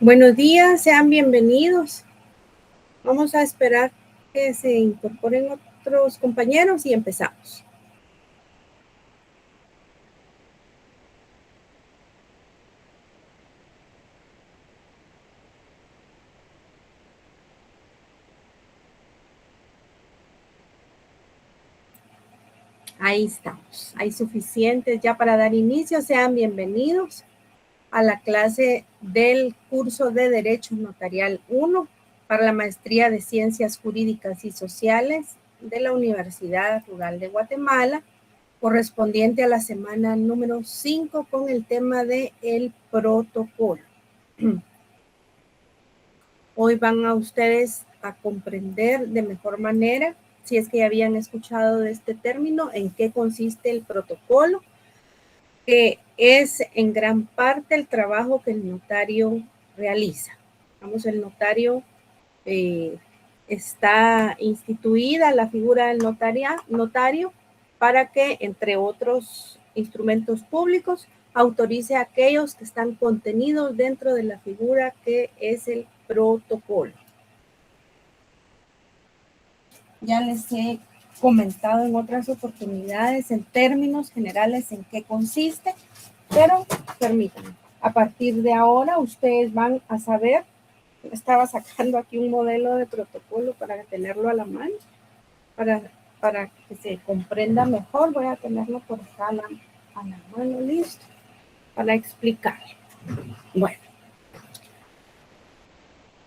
Buenos días, sean bienvenidos. Vamos a esperar que se incorporen otros compañeros y empezamos. Ahí estamos. Hay suficientes ya para dar inicio. Sean bienvenidos a la clase del curso de Derecho Notarial 1 para la Maestría de Ciencias Jurídicas y Sociales de la Universidad Rural de Guatemala, correspondiente a la semana número 5 con el tema de el protocolo. Hoy van a ustedes a comprender de mejor manera, si es que ya habían escuchado de este término, en qué consiste el protocolo, que es en gran parte el trabajo que el notario realiza. Vamos, el notario está instituida la figura del notario para que, entre otros instrumentos públicos, autorice a aquellos que están contenidos dentro de la figura que es el protocolo. Ya les he comentado en otras oportunidades en términos generales en qué consiste, pero permítanme, a partir de ahora ustedes van a saber. Estaba sacando aquí un modelo de protocolo para tenerlo a la mano, para que se comprenda mejor. Voy a tenerlo por acá a la mano, listo, para explicar. Bueno,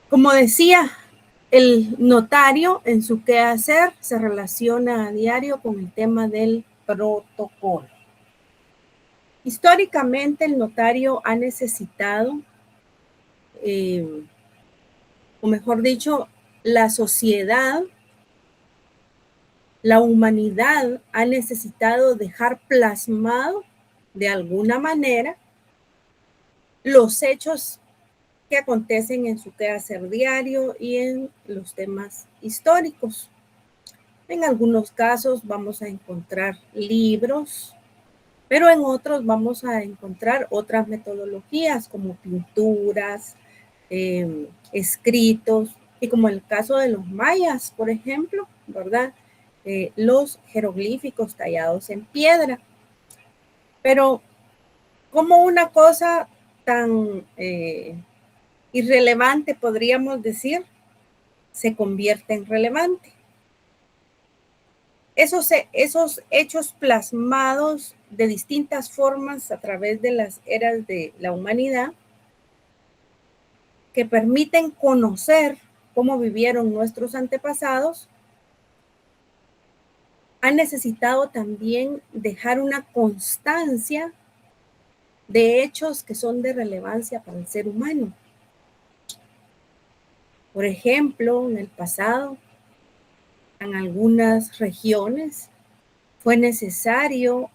como decía, el notario en su quehacer se relaciona a diario con el tema del protocolo. Históricamente el notario ha necesitado, o mejor dicho, la sociedad, la humanidad ha necesitado dejar plasmado de alguna manera los hechos que acontecen en su quehacer diario y en los temas históricos. En algunos casos vamos a encontrar libros, pero en otros vamos a encontrar otras metodologías como pinturas, escritos, y como el caso de los mayas, por ejemplo, ¿verdad? Los jeroglíficos tallados en piedra. Pero como una cosa tan irrelevante, podríamos decir, se convierte en relevante. Esos hechos plasmados de distintas formas a través de las eras de la humanidad, que permiten conocer cómo vivieron nuestros antepasados, han necesitado también dejar una constancia de hechos que son de relevancia para el ser humano. Por ejemplo, en el pasado, en algunas regiones, fue necesario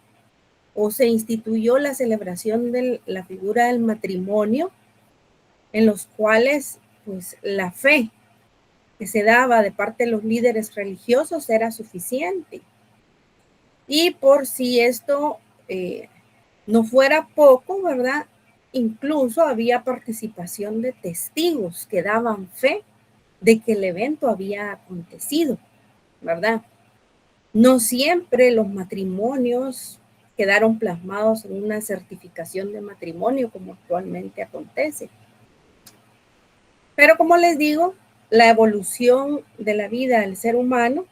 o se instituyó la celebración de la figura del matrimonio, en los cuales pues la fe que se daba de parte de los líderes religiosos era suficiente. Y por si esto no fuera poco, ¿verdad? Incluso había participación de testigos que daban fe de que el evento había acontecido, ¿verdad? No siempre los matrimonios quedaron plasmados en una certificación de matrimonio como actualmente acontece. Pero como les digo, la evolución de la vida del ser humano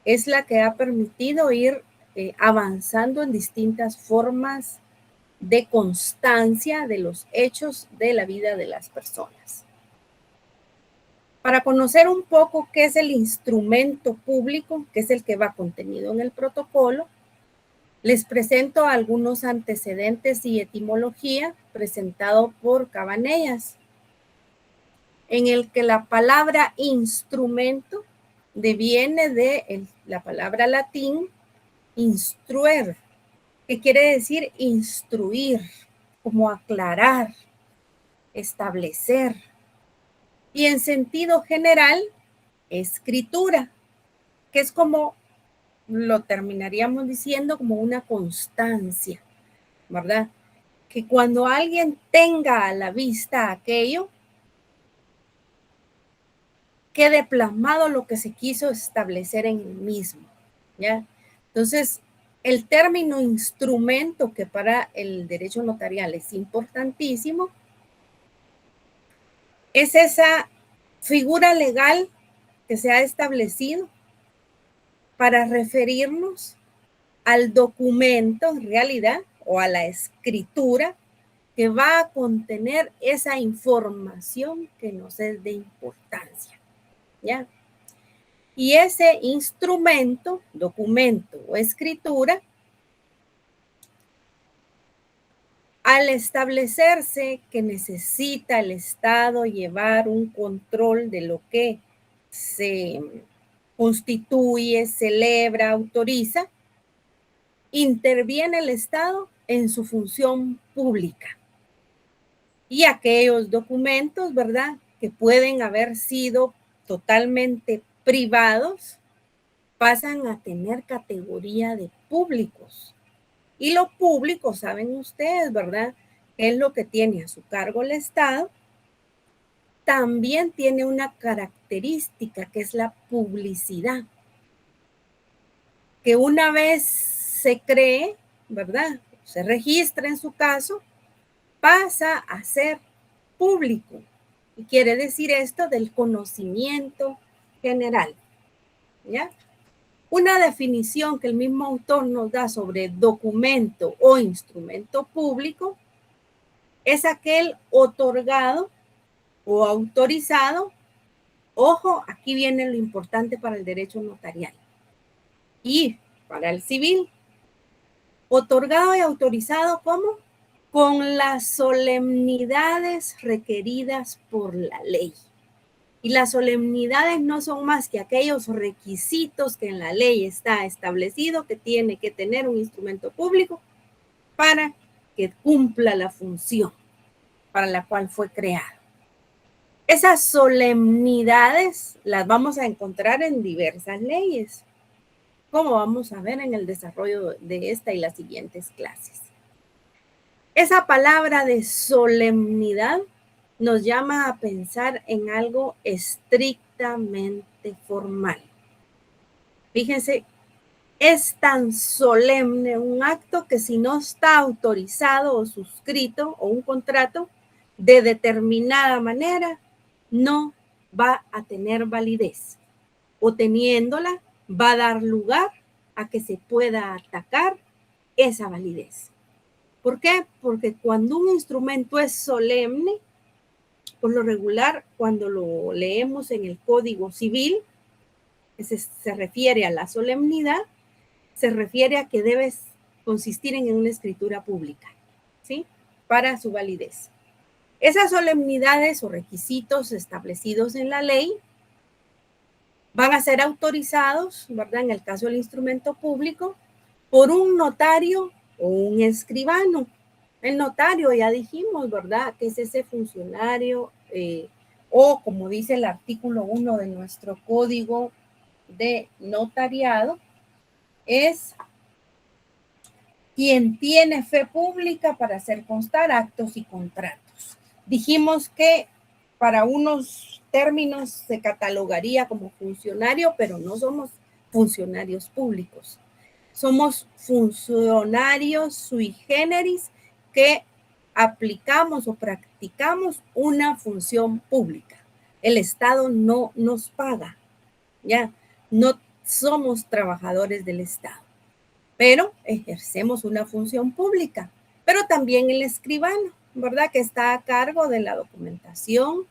es la que ha permitido ir avanzando en distintas formas de constancia de los hechos de la vida de las personas. Para conocer un poco qué es el instrumento público, que es el que va contenido en el protocolo, les presento algunos antecedentes y etimología presentado por Cabanellas, en el que la palabra instrumento deviene de la palabra latín instruer, que quiere decir instruir, como aclarar, establecer. Y en sentido general, escritura, que es como lo terminaríamos diciendo como una constancia, ¿verdad? Que cuando alguien tenga a la vista aquello, quede plasmado lo que se quiso establecer en el mismo, ¿ya? Entonces, el término instrumento, que para el derecho notarial es importantísimo, es esa figura legal que se ha establecido para referirnos al documento en realidad o a la escritura que va a contener esa información que nos es de importancia, ¿ya? Y ese instrumento, documento o escritura, al establecerse que necesita el Estado llevar un control de lo que se constituye, celebra, autoriza, interviene el Estado en su función pública. Y aquellos documentos, ¿verdad?, que pueden haber sido totalmente privados, pasan a tener categoría de públicos. Y lo público, saben ustedes, ¿verdad?, es lo que tiene a su cargo el Estado. También tiene una característica que es la publicidad, que una vez se cree, ¿verdad?, se registra en su caso, pasa a ser público. Y quiere decir esto del conocimiento general, ¿ya? Una definición que el mismo autor nos da sobre documento o instrumento público es aquel otorgado o autorizado. Ojo, aquí viene lo importante para el derecho notarial y para el civil. Otorgado y autorizado, ¿cómo? Con las solemnidades requeridas por la ley. Y las solemnidades no son más que aquellos requisitos que en la ley está establecido que tiene que tener un instrumento público para que cumpla la función para la cual fue creado. Esas solemnidades las vamos a encontrar en diversas leyes, como vamos a ver en el desarrollo de esta y las siguientes clases. Esa palabra de solemnidad nos llama a pensar en algo estrictamente formal. Fíjense, es tan solemne un acto que si no está autorizado o suscrito o un contrato de determinada manera, no va a tener validez. O teniéndola, va a dar lugar a que se pueda atacar esa validez. ¿Por qué? Porque cuando un instrumento es solemne, por lo regular, cuando lo leemos en el Código Civil, se refiere a la solemnidad, se refiere a que debe consistir en una escritura pública, ¿sí?, para su validez. Esas solemnidades o requisitos establecidos en la ley van a ser autorizados, ¿verdad?, en el caso del instrumento público, por un notario o un escribano. El notario, ya dijimos, ¿verdad?, que es ese funcionario o, como dice el artículo 1 de nuestro Código de Notariado, es quien tiene fe pública para hacer constar actos y contratos. Dijimos que para unos términos se catalogaría como funcionario, pero no somos funcionarios públicos. Somos funcionarios sui generis que aplicamos o practicamos una función pública. El Estado no nos paga, ya, no somos trabajadores del Estado, pero ejercemos una función pública. Pero también el escribano, ¿verdad?, que está a cargo de la documentación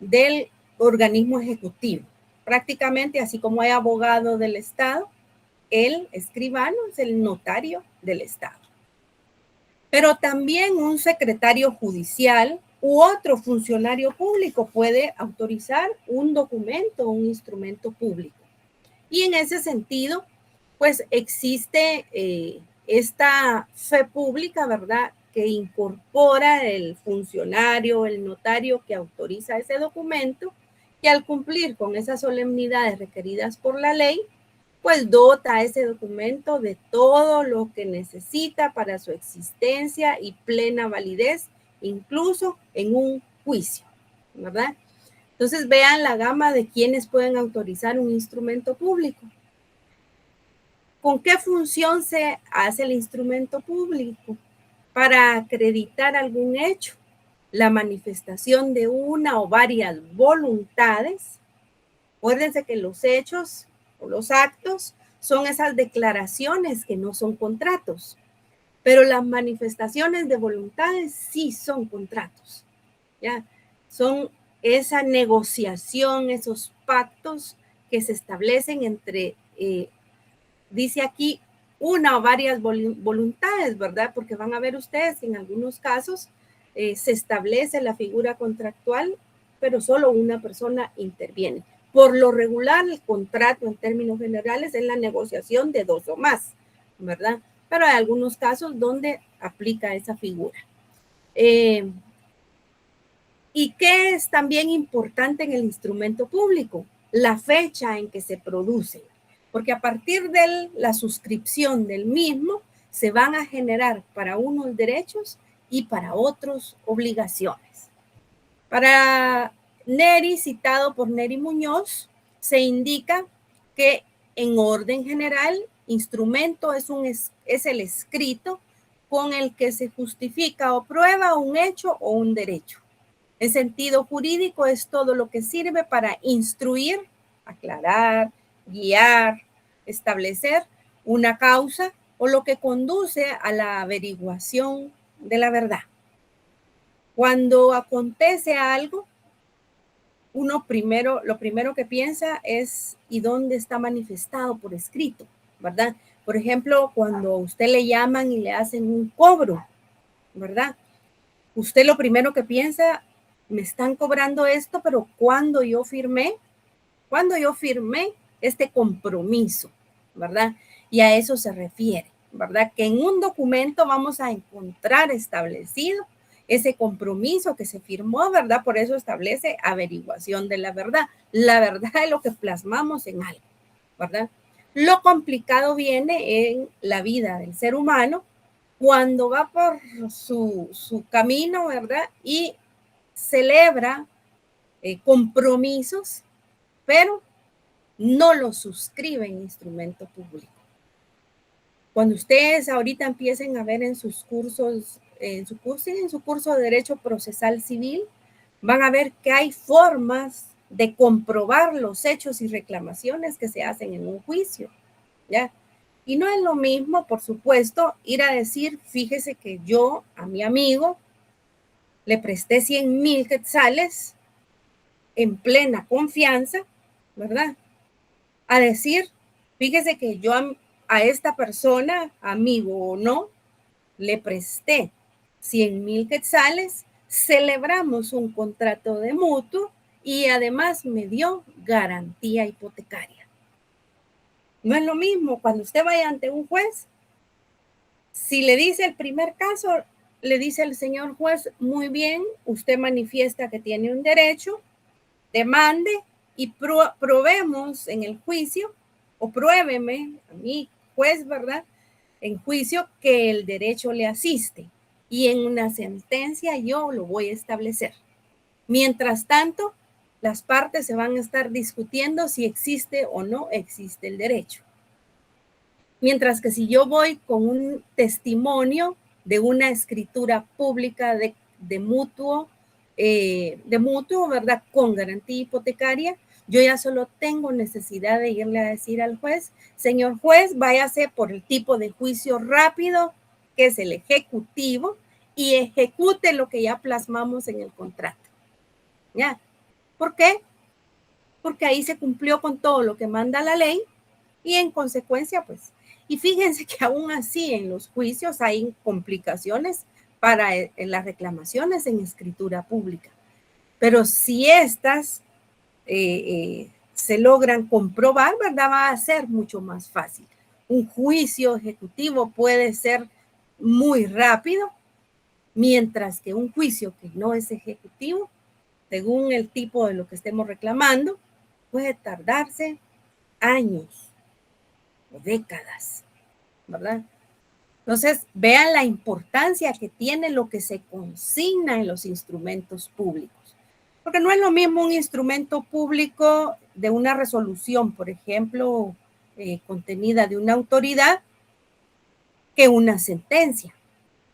del organismo ejecutivo. Prácticamente, así como hay abogado del Estado, el escribano es el notario del Estado. Pero también un secretario judicial u otro funcionario público puede autorizar un documento, un instrumento público. Y en ese sentido, pues existe esta fe pública, ¿verdad?, que incorpora el funcionario, el notario que autoriza ese documento, y al cumplir con esas solemnidades requeridas por la ley, pues dota a ese documento de todo lo que necesita para su existencia y plena validez, incluso en un juicio, ¿verdad? Entonces vean la gama de quienes pueden autorizar un instrumento público. ¿Con qué función se hace el instrumento público? Para acreditar algún hecho, la manifestación de una o varias voluntades. Acuérdense que los hechos o los actos son esas declaraciones que no son contratos, pero las manifestaciones de voluntades sí son contratos, ¿ya? Son esa negociación, esos pactos que se establecen entre, dice aquí, una o varias voluntades, ¿verdad? Porque van a ver ustedes, en algunos casos se establece la figura contractual, pero solo una persona interviene. Por lo regular, el contrato en términos generales es la negociación de dos o más, ¿verdad? Pero hay algunos casos donde aplica esa figura. ¿Y qué es también importante en el instrumento público? La fecha en que se produce, porque a partir de la suscripción del mismo se van a generar para unos derechos y para otros obligaciones. Para Neri, citado por Neri Muñoz, se indica que en orden general, instrumento es el escrito con el que se justifica o prueba un hecho o un derecho. En sentido jurídico es todo lo que sirve para instruir, aclarar, guiar, establecer una causa o lo que conduce a la averiguación de la verdad. Cuando acontece algo, lo primero que piensa es ¿y dónde está manifestado por escrito? ¿Verdad? Por ejemplo, cuando a usted le llaman y le hacen un cobro, ¿verdad? Usted lo primero que piensa, me están cobrando esto, pero ¿cuándo yo firmé este compromiso? ¿Verdad? Y a eso se refiere, ¿verdad? Que en un documento vamos a encontrar establecido ese compromiso que se firmó, ¿verdad? Por eso establece averiguación de la verdad. La verdad es lo que plasmamos en algo, ¿verdad? Lo complicado viene en la vida del ser humano cuando va por su camino, ¿verdad? Y celebra compromisos, pero no los suscribe en instrumento público. Cuando ustedes ahorita empiecen a ver en sus cursos, en su curso de Derecho Procesal Civil, van a ver que hay formas de comprobar los hechos y reclamaciones que se hacen en un juicio, ¿ya? Y no es lo mismo, por supuesto, ir a decir, fíjese que yo a mi amigo le presté 100,000 quetzales en plena confianza, ¿verdad? A decir, fíjese que yo a esta persona, amigo o no, le presté 100,000 quetzales, celebramos un contrato de mutuo y además me dio garantía hipotecaria. No es lo mismo cuando usted vaya ante un juez. Si le dice el primer caso, le dice el señor juez, muy bien, usted manifiesta que tiene un derecho, demande y probemos en el juicio, o pruébeme a mí, juez, ¿verdad? En juicio que el derecho le asiste y en una sentencia yo lo voy a establecer. Mientras tanto, las partes se van a estar discutiendo si existe o no existe el derecho. Mientras que si yo voy con un testimonio de una escritura pública de mutuo, ¿verdad? Con garantía hipotecaria, yo ya solo tengo necesidad de irle a decir al juez, señor juez, váyase por el tipo de juicio rápido, que es el ejecutivo, y ejecute lo que ya plasmamos en el contrato. ¿Ya? ¿Por qué? Porque ahí se cumplió con todo lo que manda la ley y en consecuencia, pues, y fíjense que aún así en los juicios hay complicaciones para las reclamaciones en escritura pública. Pero si estas se logran comprobar, ¿verdad? Va a ser mucho más fácil. Un juicio ejecutivo puede ser muy rápido, mientras que un juicio que no es ejecutivo, según el tipo de lo que estemos reclamando, puede tardarse años o décadas, ¿verdad? Entonces, vean la importancia que tiene lo que se consigna en los instrumentos públicos. Porque no es lo mismo un instrumento público de una resolución, por ejemplo, contenida de una autoridad, que una sentencia.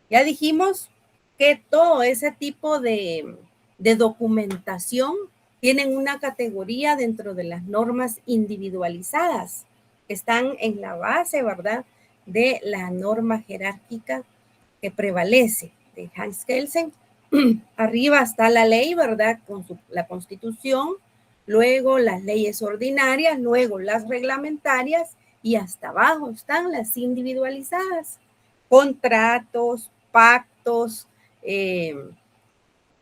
Ya dijimos que todo ese tipo de documentación tienen una categoría dentro de las normas individualizadas, que están en la base, ¿verdad?, de la norma jerárquica que prevalece de Hans Kelsen. Arriba está la ley, ¿verdad?, con la Constitución, luego las leyes ordinarias, luego las reglamentarias y hasta abajo están las individualizadas. Contratos, pactos,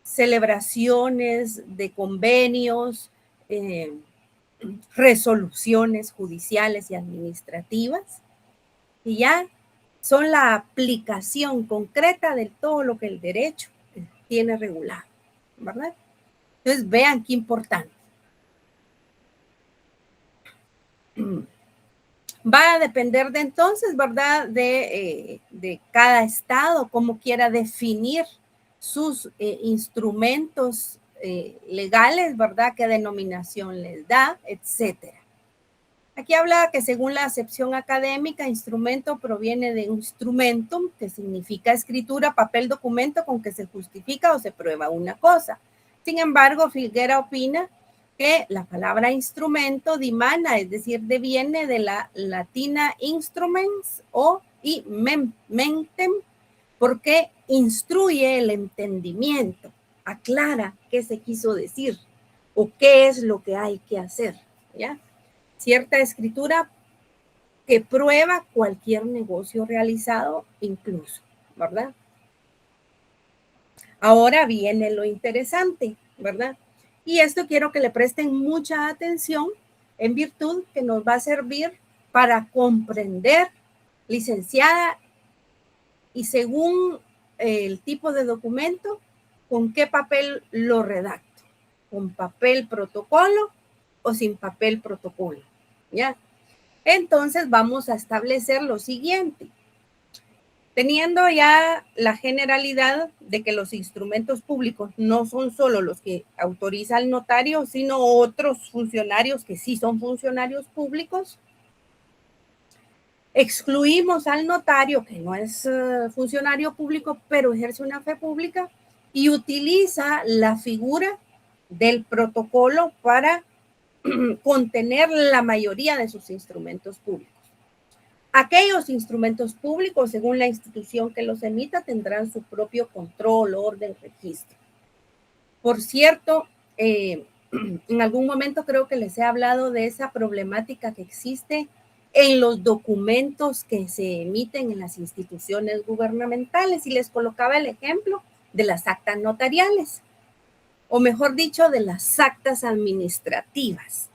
celebraciones de convenios, resoluciones judiciales y administrativas, y ya son la aplicación concreta de todo lo que el derecho tiene regulado, ¿verdad? Entonces, vean qué importante. Va a depender de entonces, ¿verdad?, de cada estado, cómo quiera definir sus instrumentos legales, ¿verdad?, qué denominación les da, etcétera. Aquí habla que según la acepción académica, instrumento proviene de instrumentum, que significa escritura, papel, documento con que se justifica o se prueba una cosa. Sin embargo, Filguera opina que la palabra instrumento dimana, es decir, deviene de la latina instruments y mentem, porque instruye el entendimiento, aclara qué se quiso decir o qué es lo que hay que hacer, ¿ya? Cierta escritura que prueba cualquier negocio realizado incluso, ¿verdad? Ahora viene lo interesante, ¿verdad? Y esto quiero que le presten mucha atención en virtud que nos va a servir para comprender, licenciada, y según el tipo de documento, con qué papel lo redacto, con papel protocolo o sin papel protocolo, ¿ya? Entonces vamos a establecer lo siguiente. Teniendo ya la generalidad de que los instrumentos públicos no son solo los que autoriza el notario, sino otros funcionarios que sí son funcionarios públicos, excluimos al notario, que no es funcionario público, pero ejerce una fe pública y utiliza la figura del protocolo para contener la mayoría de sus instrumentos públicos. Aquellos instrumentos públicos, según la institución que los emita, tendrán su propio control, orden, registro. Por cierto, en algún momento creo que les he hablado de esa problemática que existe en los documentos que se emiten en las instituciones gubernamentales, y les colocaba el ejemplo de las actas notariales, o mejor dicho, de las actas administrativas,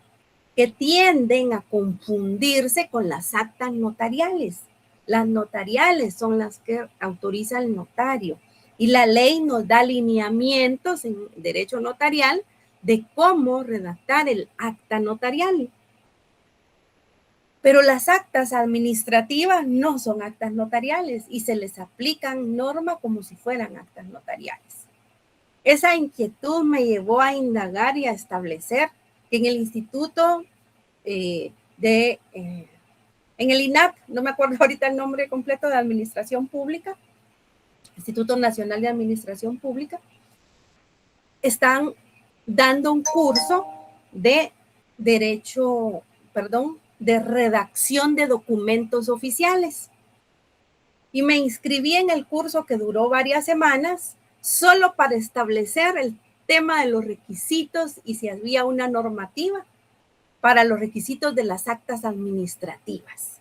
que tienden a confundirse con las actas notariales. Las notariales son las que autoriza el notario, y la ley nos da lineamientos en derecho notarial de cómo redactar el acta notarial. Pero las actas administrativas no son actas notariales y se les aplican normas como si fueran actas notariales. Esa inquietud me llevó a indagar y a establecer que en el instituto en el INAP, no me acuerdo ahorita el nombre completo, de Administración Pública, Instituto Nacional de Administración Pública, están dando un curso de de redacción de documentos oficiales. Y me inscribí en el curso, que duró varias semanas, solo para establecer el tema de los requisitos y si había una normativa para los requisitos de las actas administrativas.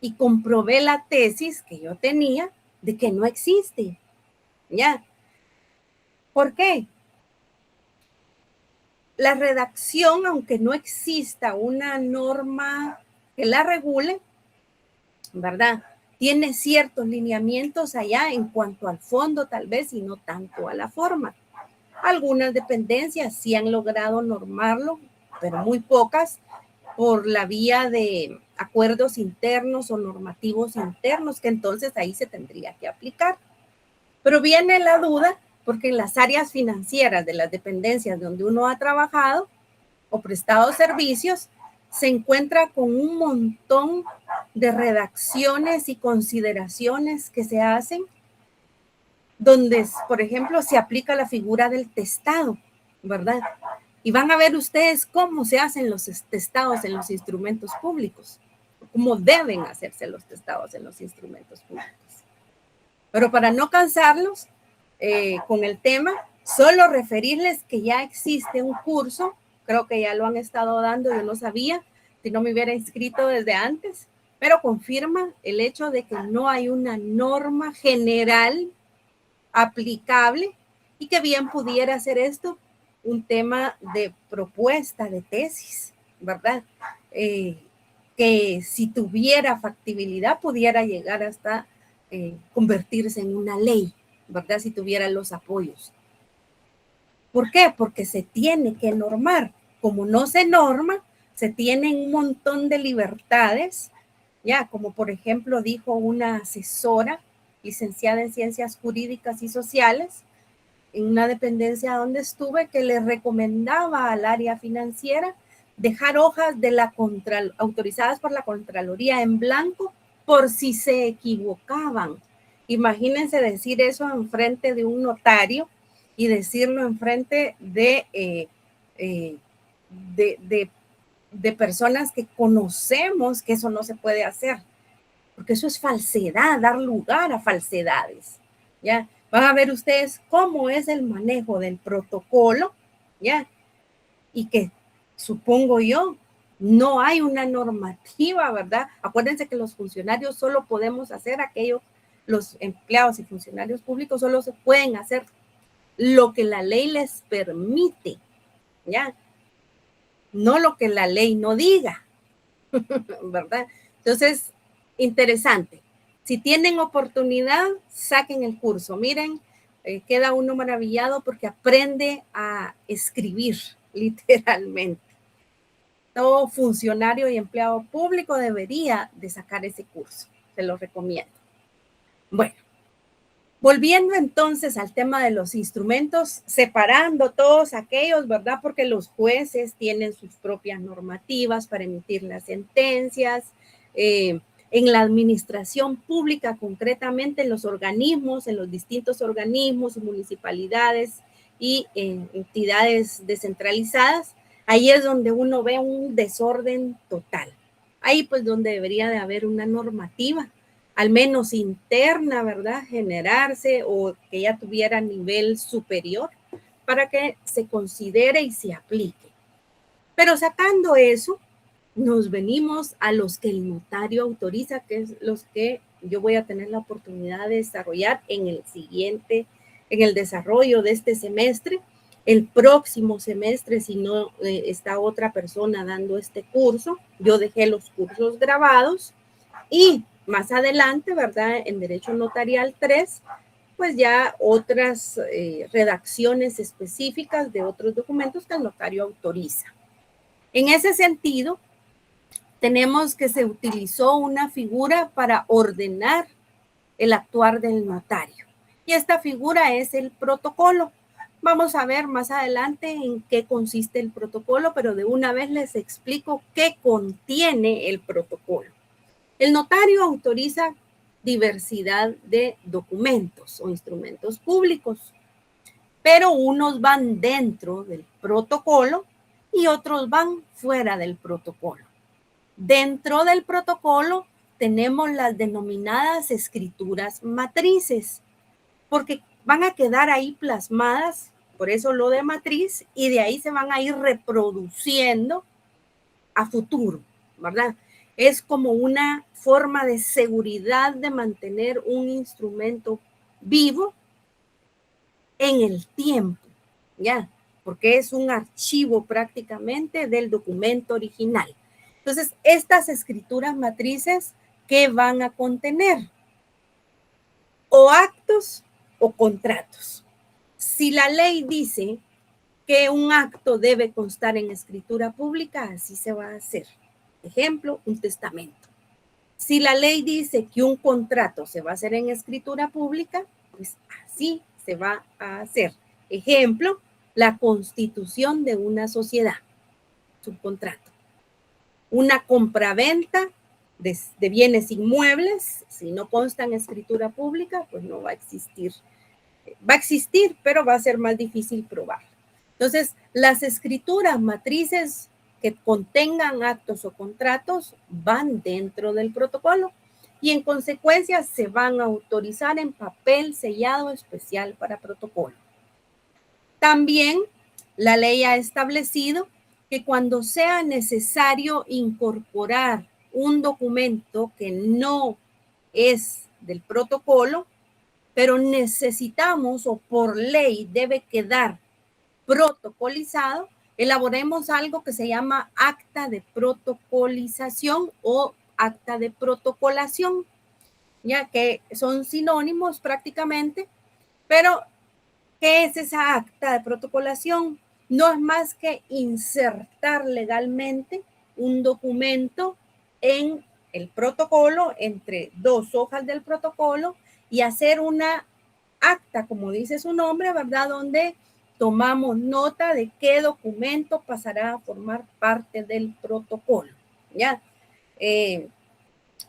Y comprobé la tesis que yo tenía de que no existe. ¿Ya? ¿Por qué? La redacción, aunque no exista una norma que la regule, ¿verdad?, tiene ciertos lineamientos allá en cuanto al fondo, tal vez, y no tanto a la forma. Algunas dependencias sí han logrado normarlo, pero muy pocas, por la vía de acuerdos internos o normativos internos, que entonces ahí se tendría que aplicar. Pero viene la duda, porque en las áreas financieras de las dependencias donde uno ha trabajado o prestado servicios, se encuentra con un montón de redacciones y consideraciones que se hacen donde, por ejemplo, se aplica la figura del testado, ¿verdad? Y van a ver ustedes cómo se hacen los testados en los instrumentos públicos, cómo deben hacerse los testados en los instrumentos públicos. Pero para no cansarlos con el tema, solo referirles que ya existe un curso, creo que ya lo han estado dando, yo no sabía, si no me hubiera inscrito desde antes, pero confirma el hecho de que no hay una norma general aplicable y que bien pudiera ser esto un tema propuesta de tesis, ¿verdad? Que si tuviera factibilidad pudiera llegar hasta convertirse en una ley, ¿verdad? Si tuviera los apoyos. ¿Por qué? Porque se tiene que normar. Como no se norma, se tienen un montón de libertades, ya, como por ejemplo dijo una asesora licenciada en Ciencias Jurídicas y Sociales, en una dependencia donde estuve, que le recomendaba al área financiera dejar hojas de autorizadas por la Contraloría en blanco por si se equivocaban. Imagínense decir eso en frente de un notario y decirlo en frente de personas que conocemos que eso no se puede hacer, porque eso es falsedad, dar lugar a falsedades, ¿ya? Van a ver ustedes cómo es el manejo del protocolo, ¿ya? Y que supongo yo, no hay una normativa, ¿verdad? Acuérdense que los funcionarios solo podemos hacer aquello, los empleados y funcionarios públicos solo se pueden hacer lo que la ley les permite, ¿ya? No lo que la ley no diga, ¿verdad? Entonces, interesante. Si tienen oportunidad, saquen el curso. Miren, queda uno maravillado porque aprende a escribir, literalmente. Todo funcionario y empleado público debería de sacar ese curso. Se lo recomiendo. Bueno, volviendo entonces al tema de los instrumentos, separando todos aquellos, ¿verdad? Porque los jueces tienen sus propias normativas para emitir las sentencias. En la administración pública, concretamente en los organismos, en los distintos organismos, municipalidades y entidades descentralizadas, ahí es donde uno ve un desorden total. Ahí pues donde debería de haber una normativa, al menos interna, ¿verdad? Generarse o que ya tuviera nivel superior para que se considere y se aplique. Pero sacando eso, nos venimos a los que el notario autoriza, que es los que yo voy a tener la oportunidad de desarrollar en el desarrollo de este semestre. El próximo semestre, si no está otra persona dando este curso, yo dejé los cursos grabados y más adelante, ¿verdad? En Derecho Notarial 3, pues ya otras redacciones específicas de otros documentos que el notario autoriza. En ese sentido, tenemos que se utilizó una figura para ordenar el actuar del notario. Y esta figura es el protocolo. Vamos a ver más adelante en qué consiste el protocolo, pero de una vez les explico qué contiene el protocolo. El notario autoriza diversidad de documentos o instrumentos públicos, pero unos van dentro del protocolo y otros van fuera del protocolo. Dentro del protocolo tenemos las denominadas escrituras matrices, porque van a quedar ahí plasmadas, por eso lo de matriz, y de ahí se van a ir reproduciendo a futuro, ¿verdad? Es como una forma de seguridad de mantener un instrumento vivo en el tiempo, ¿ya? Porque es un archivo prácticamente del documento original. Entonces, estas escrituras matrices, ¿qué van a contener? O actos o contratos. Si la ley dice que un acto debe constar en escritura pública, así se va a hacer. Ejemplo, un testamento. Si la ley dice que un contrato se va a hacer en escritura pública, pues así se va a hacer. Ejemplo, la constitución de una sociedad, subcontrato. Una compraventa de bienes inmuebles, si no consta en escritura pública, pues no va a existir. Va a existir, pero va a ser más difícil probar. Entonces, las escrituras matrices que contengan actos o contratos van dentro del protocolo y en consecuencia se van a autorizar en papel sellado especial para protocolo. También la ley ha establecido que cuando sea necesario incorporar un documento que no es del protocolo, pero necesitamos o por ley debe quedar protocolizado, elaboremos algo que se llama acta de protocolización o acta de protocolación, ya que son sinónimos prácticamente, pero ¿qué es esa acta de protocolación? No es más que insertar legalmente un documento en el protocolo, entre dos hojas del protocolo, y hacer una acta, como dice su nombre, ¿verdad? Donde tomamos nota de qué documento pasará a formar parte del protocolo, ¿ya?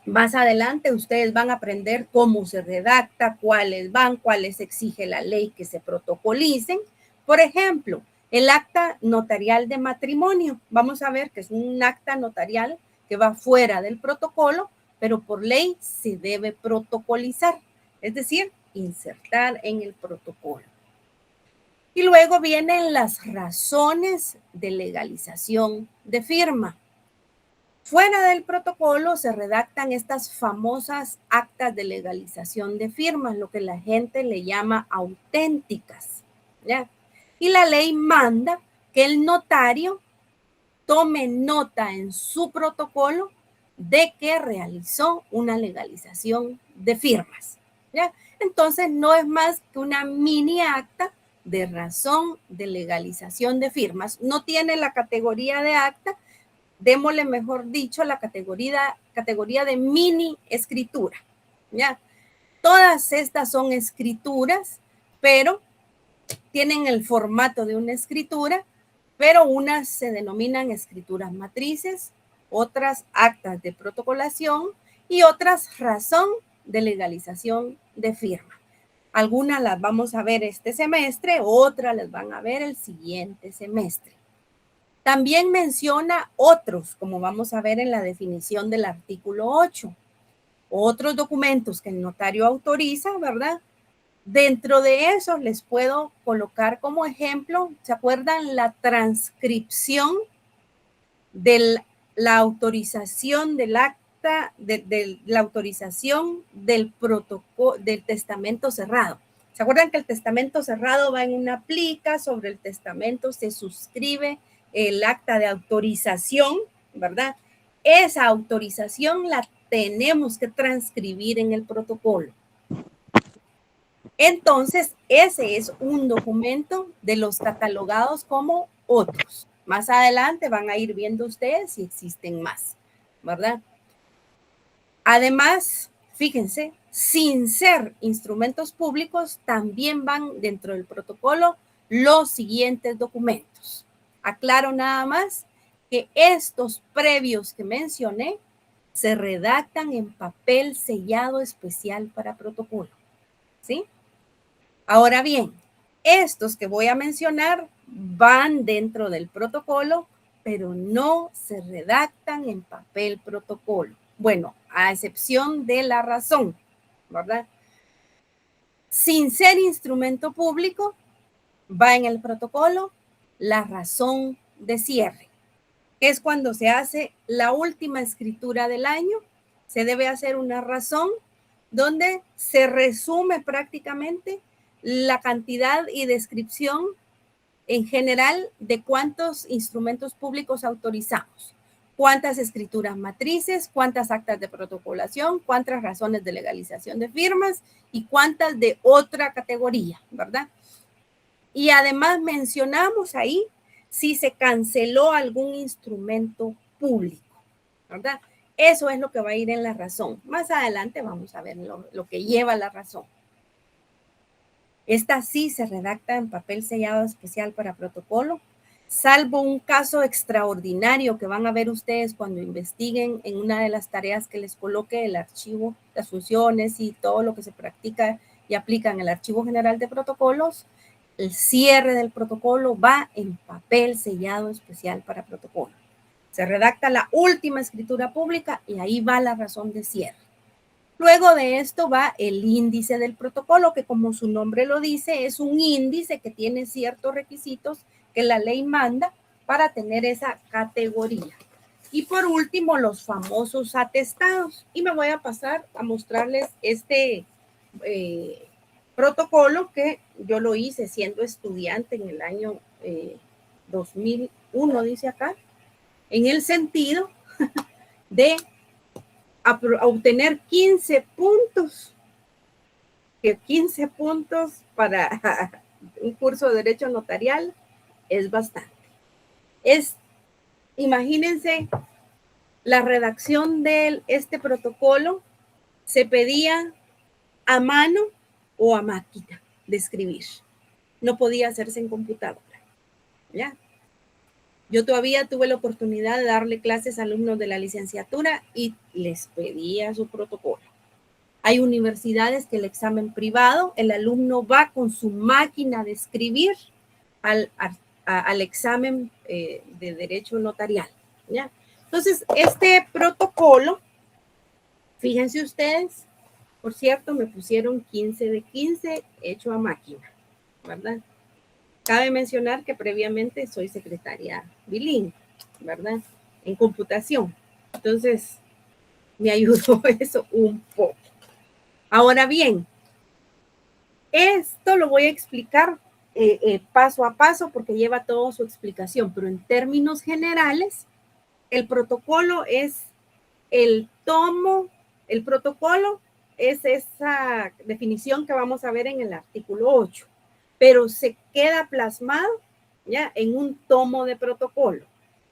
Más adelante ustedes van a aprender cómo se redacta, cuáles exige la ley que se protocolicen. Por ejemplo, el acta notarial de matrimonio. Vamos a ver que es un acta notarial que va fuera del protocolo, pero por ley se debe protocolizar, es decir, insertar en el protocolo. Y luego vienen las razones de legalización de firma. Fuera del protocolo se redactan estas famosas actas de legalización de firmas, lo que la gente le llama auténticas, ¿ya? Y la ley manda que el notario tome nota en su protocolo de que realizó una legalización de firmas, ¿ya? Entonces no es más que una mini acta de razón de legalización de firmas. No tiene la categoría de acta, démosle mejor dicho la categoría de mini escritura, ¿ya? Todas estas son escrituras, pero tienen el formato de una escritura, pero unas se denominan escrituras matrices, otras actas de protocolación y otras razón de legalización de firma. Algunas las vamos a ver este semestre, otras las van a ver el siguiente semestre. También menciona otros, como vamos a ver en la definición del artículo 8. Otros documentos que el notario autoriza, ¿verdad? Dentro de esos les puedo colocar como ejemplo, ¿se acuerdan? La transcripción de la autorización del acta, de la autorización del protocolo, del testamento cerrado. ¿Se acuerdan que el testamento cerrado va en una plica? Sobre el testamento se suscribe el acta de autorización, ¿verdad? Esa autorización la tenemos que transcribir en el protocolo. Entonces, ese es un documento de los catalogados como otros. Más adelante van a ir viendo ustedes si existen más, ¿verdad? Además, fíjense, sin ser instrumentos públicos, también van dentro del protocolo los siguientes documentos. Aclaro nada más que estos previos que mencioné se redactan en papel sellado especial para protocolo, ¿sí? Ahora bien, estos que voy a mencionar van dentro del protocolo, pero no se redactan en papel protocolo. Bueno, a excepción de la razón, ¿verdad? Sin ser instrumento público, va en el protocolo la razón de cierre, que es cuando se hace la última escritura del año. Se debe hacer una razón donde se resume prácticamente la cantidad y descripción en general de cuántos instrumentos públicos autorizamos, cuántas escrituras matrices, cuántas actas de protocolación, cuántas razones de legalización de firmas y cuántas de otra categoría, ¿verdad? Y además mencionamos ahí si se canceló algún instrumento público, ¿verdad? Eso es lo que va a ir en la razón. Más adelante vamos a ver lo que lleva la razón. Esta sí se redacta en papel sellado especial para protocolo, salvo un caso extraordinario que van a ver ustedes cuando investiguen en una de las tareas que les coloque el archivo, las funciones y todo lo que se practica y aplica en el Archivo General de Protocolos. El cierre del protocolo va en papel sellado especial para protocolo. Se redacta la última escritura pública y ahí va la razón de cierre. Luego de esto va el índice del protocolo, que como su nombre lo dice, es un índice que tiene ciertos requisitos que la ley manda para tener esa categoría. Y por último, los famosos atestados. Y me voy a pasar a mostrarles este protocolo que yo lo hice siendo estudiante en el año 2001, dice acá, en el sentido de a obtener 15 puntos, que 15 puntos para un curso de derecho notarial es bastante. Imagínense, la redacción de este protocolo se pedía a mano o a máquina de escribir. No podía hacerse en computadora. ¿Ya? Yo todavía tuve la oportunidad de darle clases a alumnos de la licenciatura y les pedía su protocolo. Hay universidades que el examen privado, el alumno va con su máquina de escribir al examen de derecho notarial. ¿Ya? Entonces, este protocolo, fíjense ustedes, por cierto, me pusieron 15 de 15 hecho a máquina, ¿verdad? Cabe mencionar que previamente soy secretaria bilingüe, ¿verdad? En computación. Entonces, me ayudó eso un poco. Ahora bien, esto lo voy a explicar paso a paso porque lleva toda su explicación, pero en términos generales, el protocolo es el tomo, el protocolo es esa definición que vamos a ver en el artículo 8, pero se queda plasmado ya en un tomo de protocolo.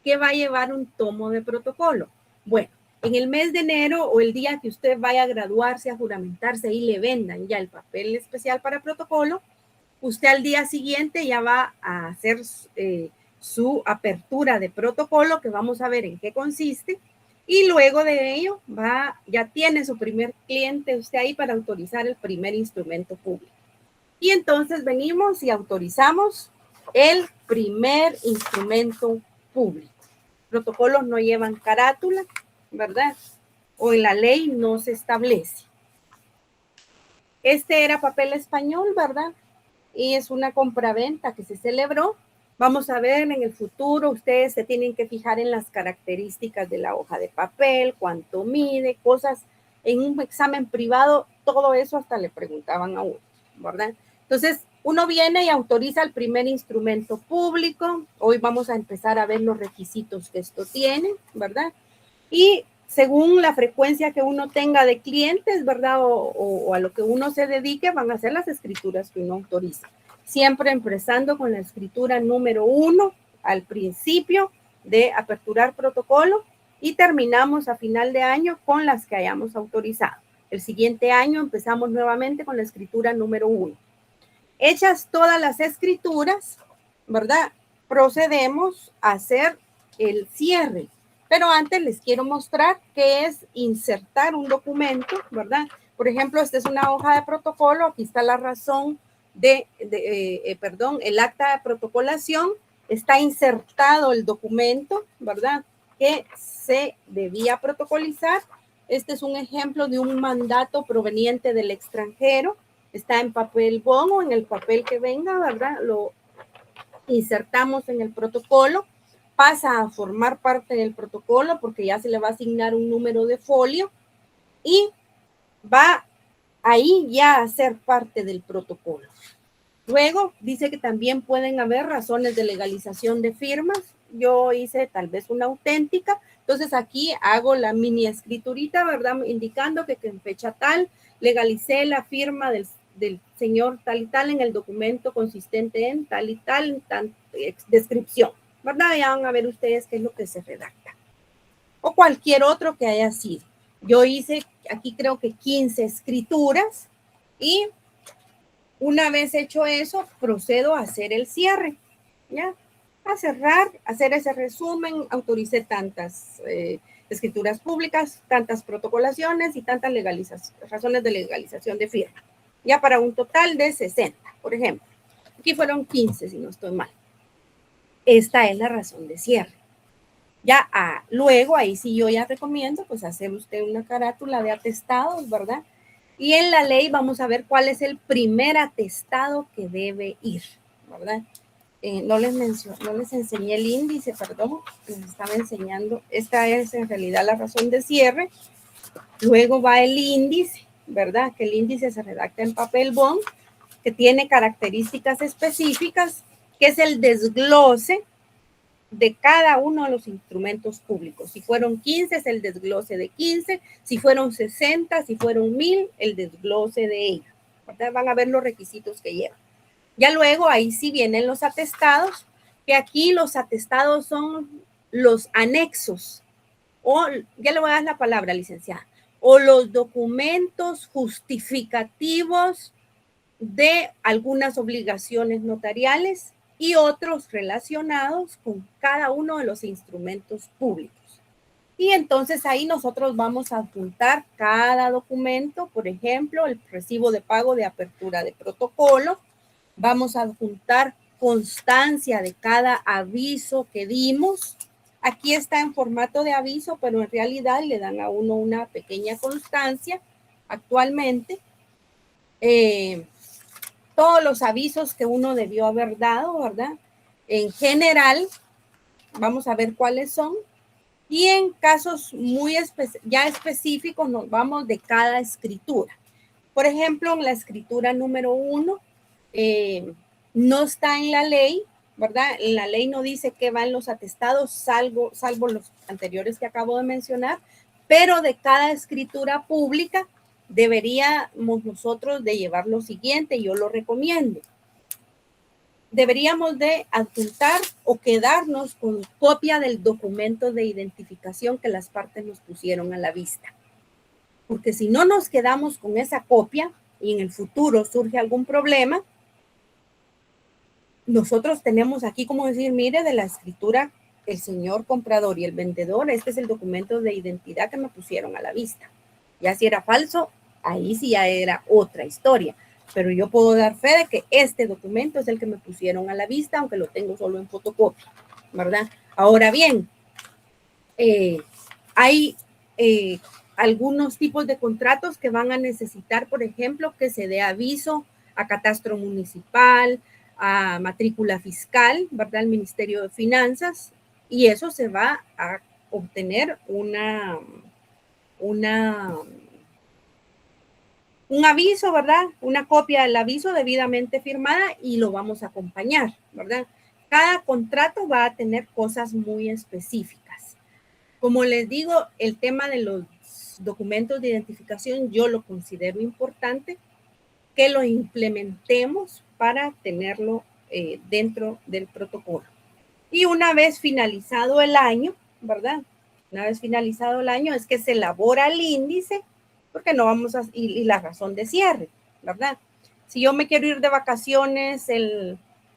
¿Qué va a llevar un tomo de protocolo? Bueno, en el mes de enero o el día que usted vaya a graduarse, a juramentarse y le vendan ya el papel especial para protocolo, usted al día siguiente ya va a hacer su apertura de protocolo, que vamos a ver en qué consiste, y luego de ello ya tiene su primer cliente usted ahí para autorizar el primer instrumento público. Y entonces venimos y autorizamos el primer instrumento público. Protocolos no llevan carátula, ¿verdad? O en la ley no se establece. Este era papel español, ¿verdad? Y es una compraventa que se celebró. Vamos a ver en el futuro, ustedes se tienen que fijar en las características de la hoja de papel, cuánto mide, cosas. En un examen privado, todo eso hasta le preguntaban a uno, ¿verdad? Entonces, uno viene y autoriza el primer instrumento público. Hoy vamos a empezar a ver los requisitos que esto tiene, ¿verdad? Y según la frecuencia que uno tenga de clientes, ¿verdad? O a lo que uno se dedique, van a ser las escrituras que uno autoriza. Siempre empezando con la escritura número 1 al principio de aperturar protocolo y terminamos a final de año con las que hayamos autorizado. El siguiente año empezamos nuevamente con la escritura número 1. Hechas todas las escrituras, ¿verdad? Procedemos a hacer el cierre. Pero antes les quiero mostrar qué es insertar un documento, ¿verdad? Por ejemplo, esta es una hoja de protocolo. Aquí está la razón el acta de protocolación. Está insertado el documento, ¿verdad? Que se debía protocolizar. Este es un ejemplo de un mandato proveniente del extranjero. Está en papel bond o en el papel que venga, ¿verdad? Lo insertamos en el protocolo, pasa a formar parte del protocolo porque ya se le va a asignar un número de folio y va ahí ya a ser parte del protocolo. Luego dice que también pueden haber razones de legalización de firmas. Yo hice tal vez una auténtica, entonces aquí hago la mini escriturita, ¿verdad? Indicando que en fecha tal legalicé la firma del señor tal y tal en el documento consistente en tal y tal descripción, ¿verdad? Ya van a ver ustedes qué es lo que se redacta. O cualquier otro que haya sido. Yo hice aquí creo que 15 escrituras y Una vez hecho eso, procedo a hacer el cierre, ¿ya? A cerrar, hacer ese resumen, autoricé tantas escrituras públicas, tantas protocolaciones y tantas razones de legalización de firma, ya para un total de 60, por ejemplo. Aquí fueron 15, si no estoy mal. Esta es la razón de cierre. Ya luego, ahí sí yo ya recomiendo, pues hacer usted una carátula de atestados, ¿verdad? Y en la ley vamos a ver cuál es el primer atestado que debe ir, ¿verdad? No les enseñé el índice, perdón, les estaba enseñando. Esta es en realidad la razón de cierre. Luego va el índice, ¿verdad? Que el índice se redacta en papel bond, que tiene características específicas, que es el desglose de cada uno de los instrumentos públicos. Si fueron 15, es el desglose de 15. Si fueron 60, si fueron 1000, el desglose de ellos. Van a ver los requisitos que llevan. Ya luego ahí sí vienen los atestados, que aquí los atestados son los anexos, o ya le voy a dar la palabra, licenciada, o los documentos justificativos de algunas obligaciones notariales y otros relacionados con cada uno de los instrumentos públicos. Y entonces ahí nosotros vamos a adjuntar cada documento, por ejemplo, el recibo de pago de apertura de protocolo. Vamos a adjuntar constancia de cada aviso que dimos. Aquí está en formato de aviso, pero en realidad le dan a uno una pequeña constancia actualmente. Todos los avisos que uno debió haber dado, ¿verdad? En general, vamos a ver cuáles son. Y en casos muy ya específicos nos vamos de cada escritura. Por ejemplo, en la escritura número 1, no está en la ley, ¿verdad? En la ley no dice que van los atestados, salvo los anteriores que acabo de mencionar, pero de cada escritura pública deberíamos nosotros de llevar lo siguiente, yo lo recomiendo. Deberíamos de adjuntar o quedarnos con copia del documento de identificación que las partes nos pusieron a la vista. Porque si no nos quedamos con esa copia y en el futuro surge algún problema, nosotros tenemos aquí como decir, mire, de la escritura, el señor comprador y el vendedor, este es el documento de identidad que me pusieron a la vista. Ya si era falso, ahí sí ya era otra historia. Pero yo puedo dar fe de que este documento es el que me pusieron a la vista, aunque lo tengo solo en fotocopia, ¿verdad? Ahora bien, hay algunos tipos de contratos que van a necesitar, por ejemplo, que se dé aviso a catastro municipal, a matrícula fiscal, ¿verdad? Al Ministerio de Finanzas, y eso se va a obtener un aviso, ¿verdad? Una copia del aviso debidamente firmada y lo vamos a acompañar, ¿verdad? Cada contrato va a tener cosas muy específicas. Como les digo, el tema de los documentos de identificación yo lo considero importante que lo implementemos para tenerlo dentro del protocolo. Y una vez finalizado el año, ¿verdad? Una vez finalizado el año es que se elabora el índice, porque no vamos a, y la razón de cierre, ¿verdad? Si yo me quiero ir de vacaciones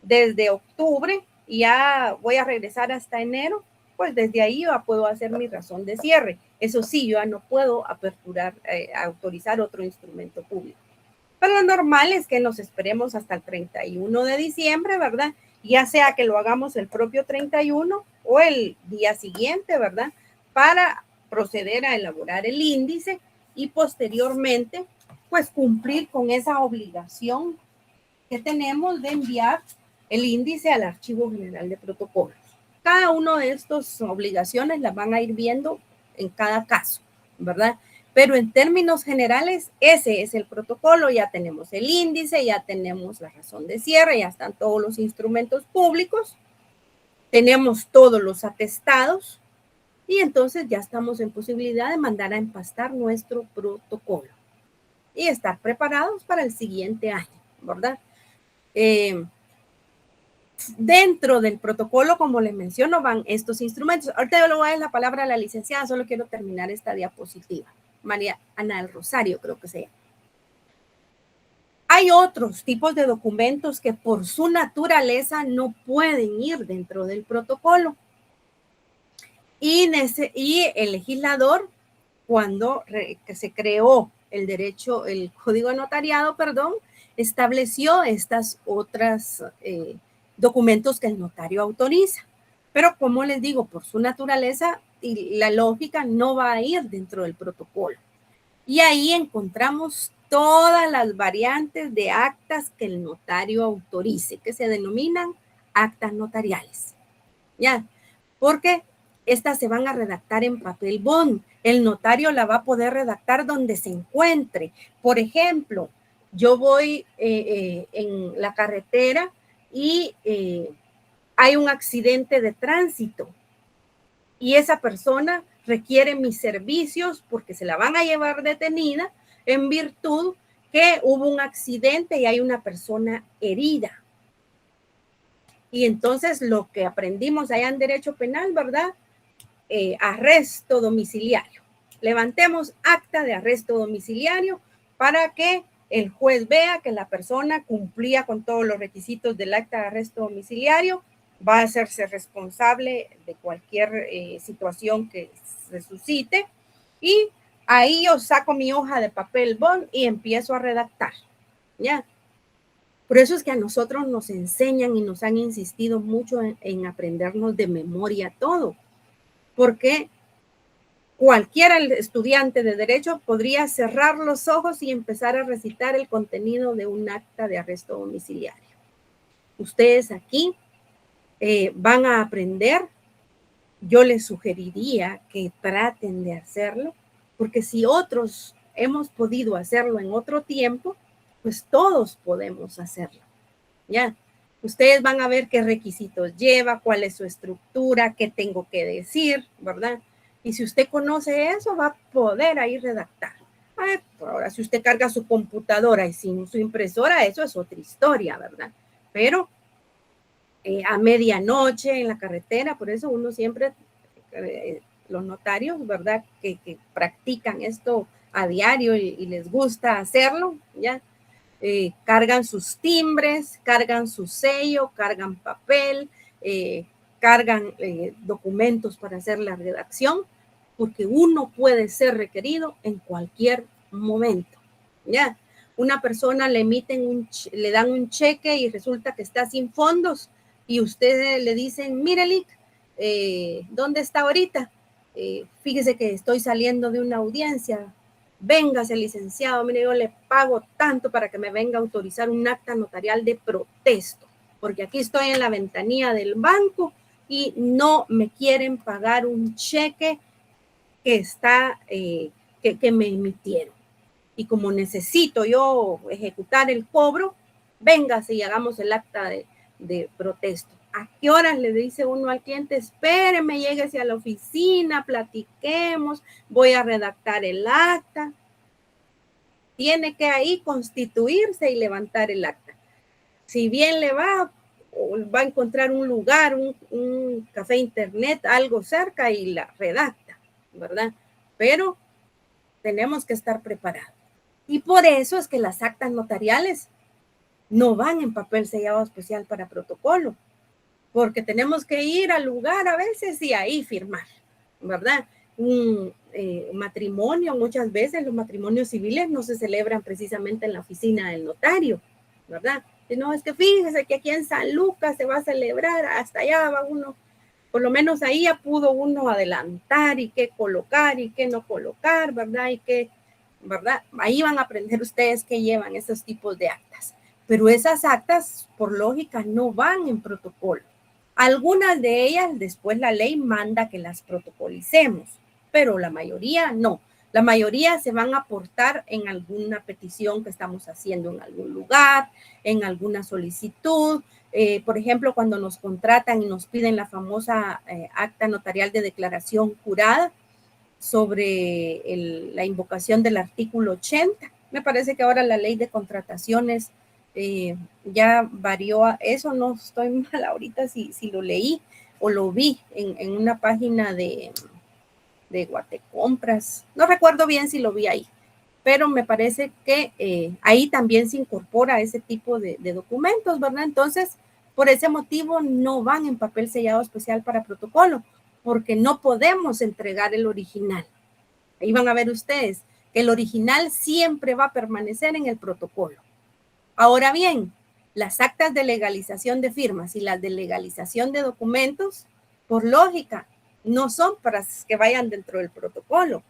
desde octubre y ya voy a regresar hasta enero, pues desde ahí yo puedo hacer mi razón de cierre. Eso sí, yo ya no puedo aperturar, autorizar otro instrumento público. Pero lo normal es que nos esperemos hasta el 31 de diciembre, ¿verdad? Ya sea que lo hagamos el propio 31 o el día siguiente, ¿verdad? Para proceder a elaborar el índice y posteriormente, pues cumplir con esa obligación que tenemos de enviar el índice al Archivo General de Protocolos. Cada una de estas obligaciones las van a ir viendo en cada caso, ¿verdad? Pero en términos generales, ese es el protocolo. Ya tenemos el índice, ya tenemos la razón de cierre, ya están todos los instrumentos públicos, tenemos todos los atestados y entonces ya estamos en posibilidad de mandar a empastar nuestro protocolo y estar preparados para el siguiente año, ¿verdad? Dentro del protocolo, como les menciono, van estos instrumentos. Ahorita yo le voy a dar la palabra a la licenciada, solo quiero terminar esta diapositiva. María Ana del Rosario, creo que se llama. Hay otros tipos de documentos que por su naturaleza no pueden ir dentro del protocolo. Y el legislador, cuando se creó el derecho, el código notariado, perdón, estableció estas otras documentos que el notario autoriza. Pero como les digo, por su naturaleza y la lógica no va a ir dentro del protocolo. Y ahí encontramos todas las variantes de actas que el notario autorice, que se denominan actas notariales. ¿Ya? Porque estas se van a redactar en papel bond. El notario la va a poder redactar donde se encuentre. Por ejemplo, yo voy en la carretera y hay un accidente de tránsito y esa persona requiere mis servicios porque se la van a llevar detenida en virtud que hubo un accidente y hay una persona herida. Y entonces lo que aprendimos allá en derecho penal, ¿verdad? Arresto domiciliario. Levantemos acta de arresto domiciliario para que el juez vea que la persona cumplía con todos los requisitos del acta de arresto domiciliario, va a hacerse responsable de cualquier situación que se suscite y ahí yo saco mi hoja de papel bond y empiezo a redactar, ¿ya? Por eso es que a nosotros nos enseñan y nos han insistido mucho en aprendernos de memoria todo, porque cualquier estudiante de derecho podría cerrar los ojos y empezar a recitar el contenido de un acta de arresto domiciliario. Ustedes aquí van a aprender. Yo les sugeriría que traten de hacerlo, porque si otros hemos podido hacerlo en otro tiempo, pues todos podemos hacerlo. ¿Ya? Ustedes van a ver qué requisitos lleva, cuál es su estructura, qué tengo que decir, ¿verdad? Y si usted conoce eso, va a poder ahí redactar. Ahora, si usted carga su computadora y sin su impresora, eso es otra historia, ¿verdad? Pero a medianoche en la carretera, por eso uno siempre, los notarios, ¿verdad? Que practican esto a diario y les gusta hacerlo, ¿ya? Cargan sus timbres, cargan su sello, cargan papel, cargan documentos para hacer la redacción, porque uno puede ser requerido en cualquier momento. ¿Ya? Una persona le dan un cheque y resulta que está sin fondos y ustedes le dicen, mire, Lick, ¿dónde está ahorita? Fíjese que estoy saliendo de una audiencia. Véngase, licenciado, mire, yo le pago tanto para que me venga a autorizar un acta notarial de protesto, porque aquí estoy en la ventanilla del banco y no me quieren pagar un cheque que está, que me emitieron. Y como necesito yo ejecutar el cobro, véngase y hagamos el acta de protesto. ¿A qué horas le dice uno al cliente? Espéreme, lléguese a la oficina, platiquemos, voy a redactar el acta. Tiene que ahí constituirse y levantar el acta. Si bien le va a encontrar un lugar, un café internet, algo cerca y la redacta, ¿verdad? Pero tenemos que estar preparados. Y por eso es que las actas notariales no van en papel sellado especial para protocolo, porque tenemos que ir al lugar a veces y ahí firmar, ¿verdad? Un matrimonio, muchas veces los matrimonios civiles no se celebran precisamente en la oficina del notario, ¿verdad? No, es que fíjese que aquí en San Lucas se va a celebrar, hasta allá va uno, por lo menos ahí ya pudo uno adelantar y qué colocar y qué no colocar, ¿verdad? Y qué, ¿verdad? Ahí van a aprender ustedes que llevan esos tipos de actas. Pero esas actas, por lógica, no van en protocolo. Algunas de ellas, después la ley manda que las protocolicemos, pero la mayoría no. La mayoría se van a aportar en alguna petición que estamos haciendo en algún lugar, en alguna solicitud. Por ejemplo, cuando nos contratan y nos piden la famosa acta notarial de declaración jurada sobre la invocación del artículo 80. Me parece que ahora la ley de contrataciones ya varió a eso, no estoy mal ahorita si lo leí o lo vi en una página de Guatecompras, no recuerdo bien si lo vi ahí, pero me parece que ahí también se incorpora ese tipo de documentos, ¿verdad? Entonces, por ese motivo no van en papel sellado especial para protocolo, porque no podemos entregar el original. Ahí van a ver ustedes que el original siempre va a permanecer en el protocolo. Ahora bien, las actas de legalización de firmas y las de legalización de documentos, por lógica, no son para que vayan dentro del protocolo,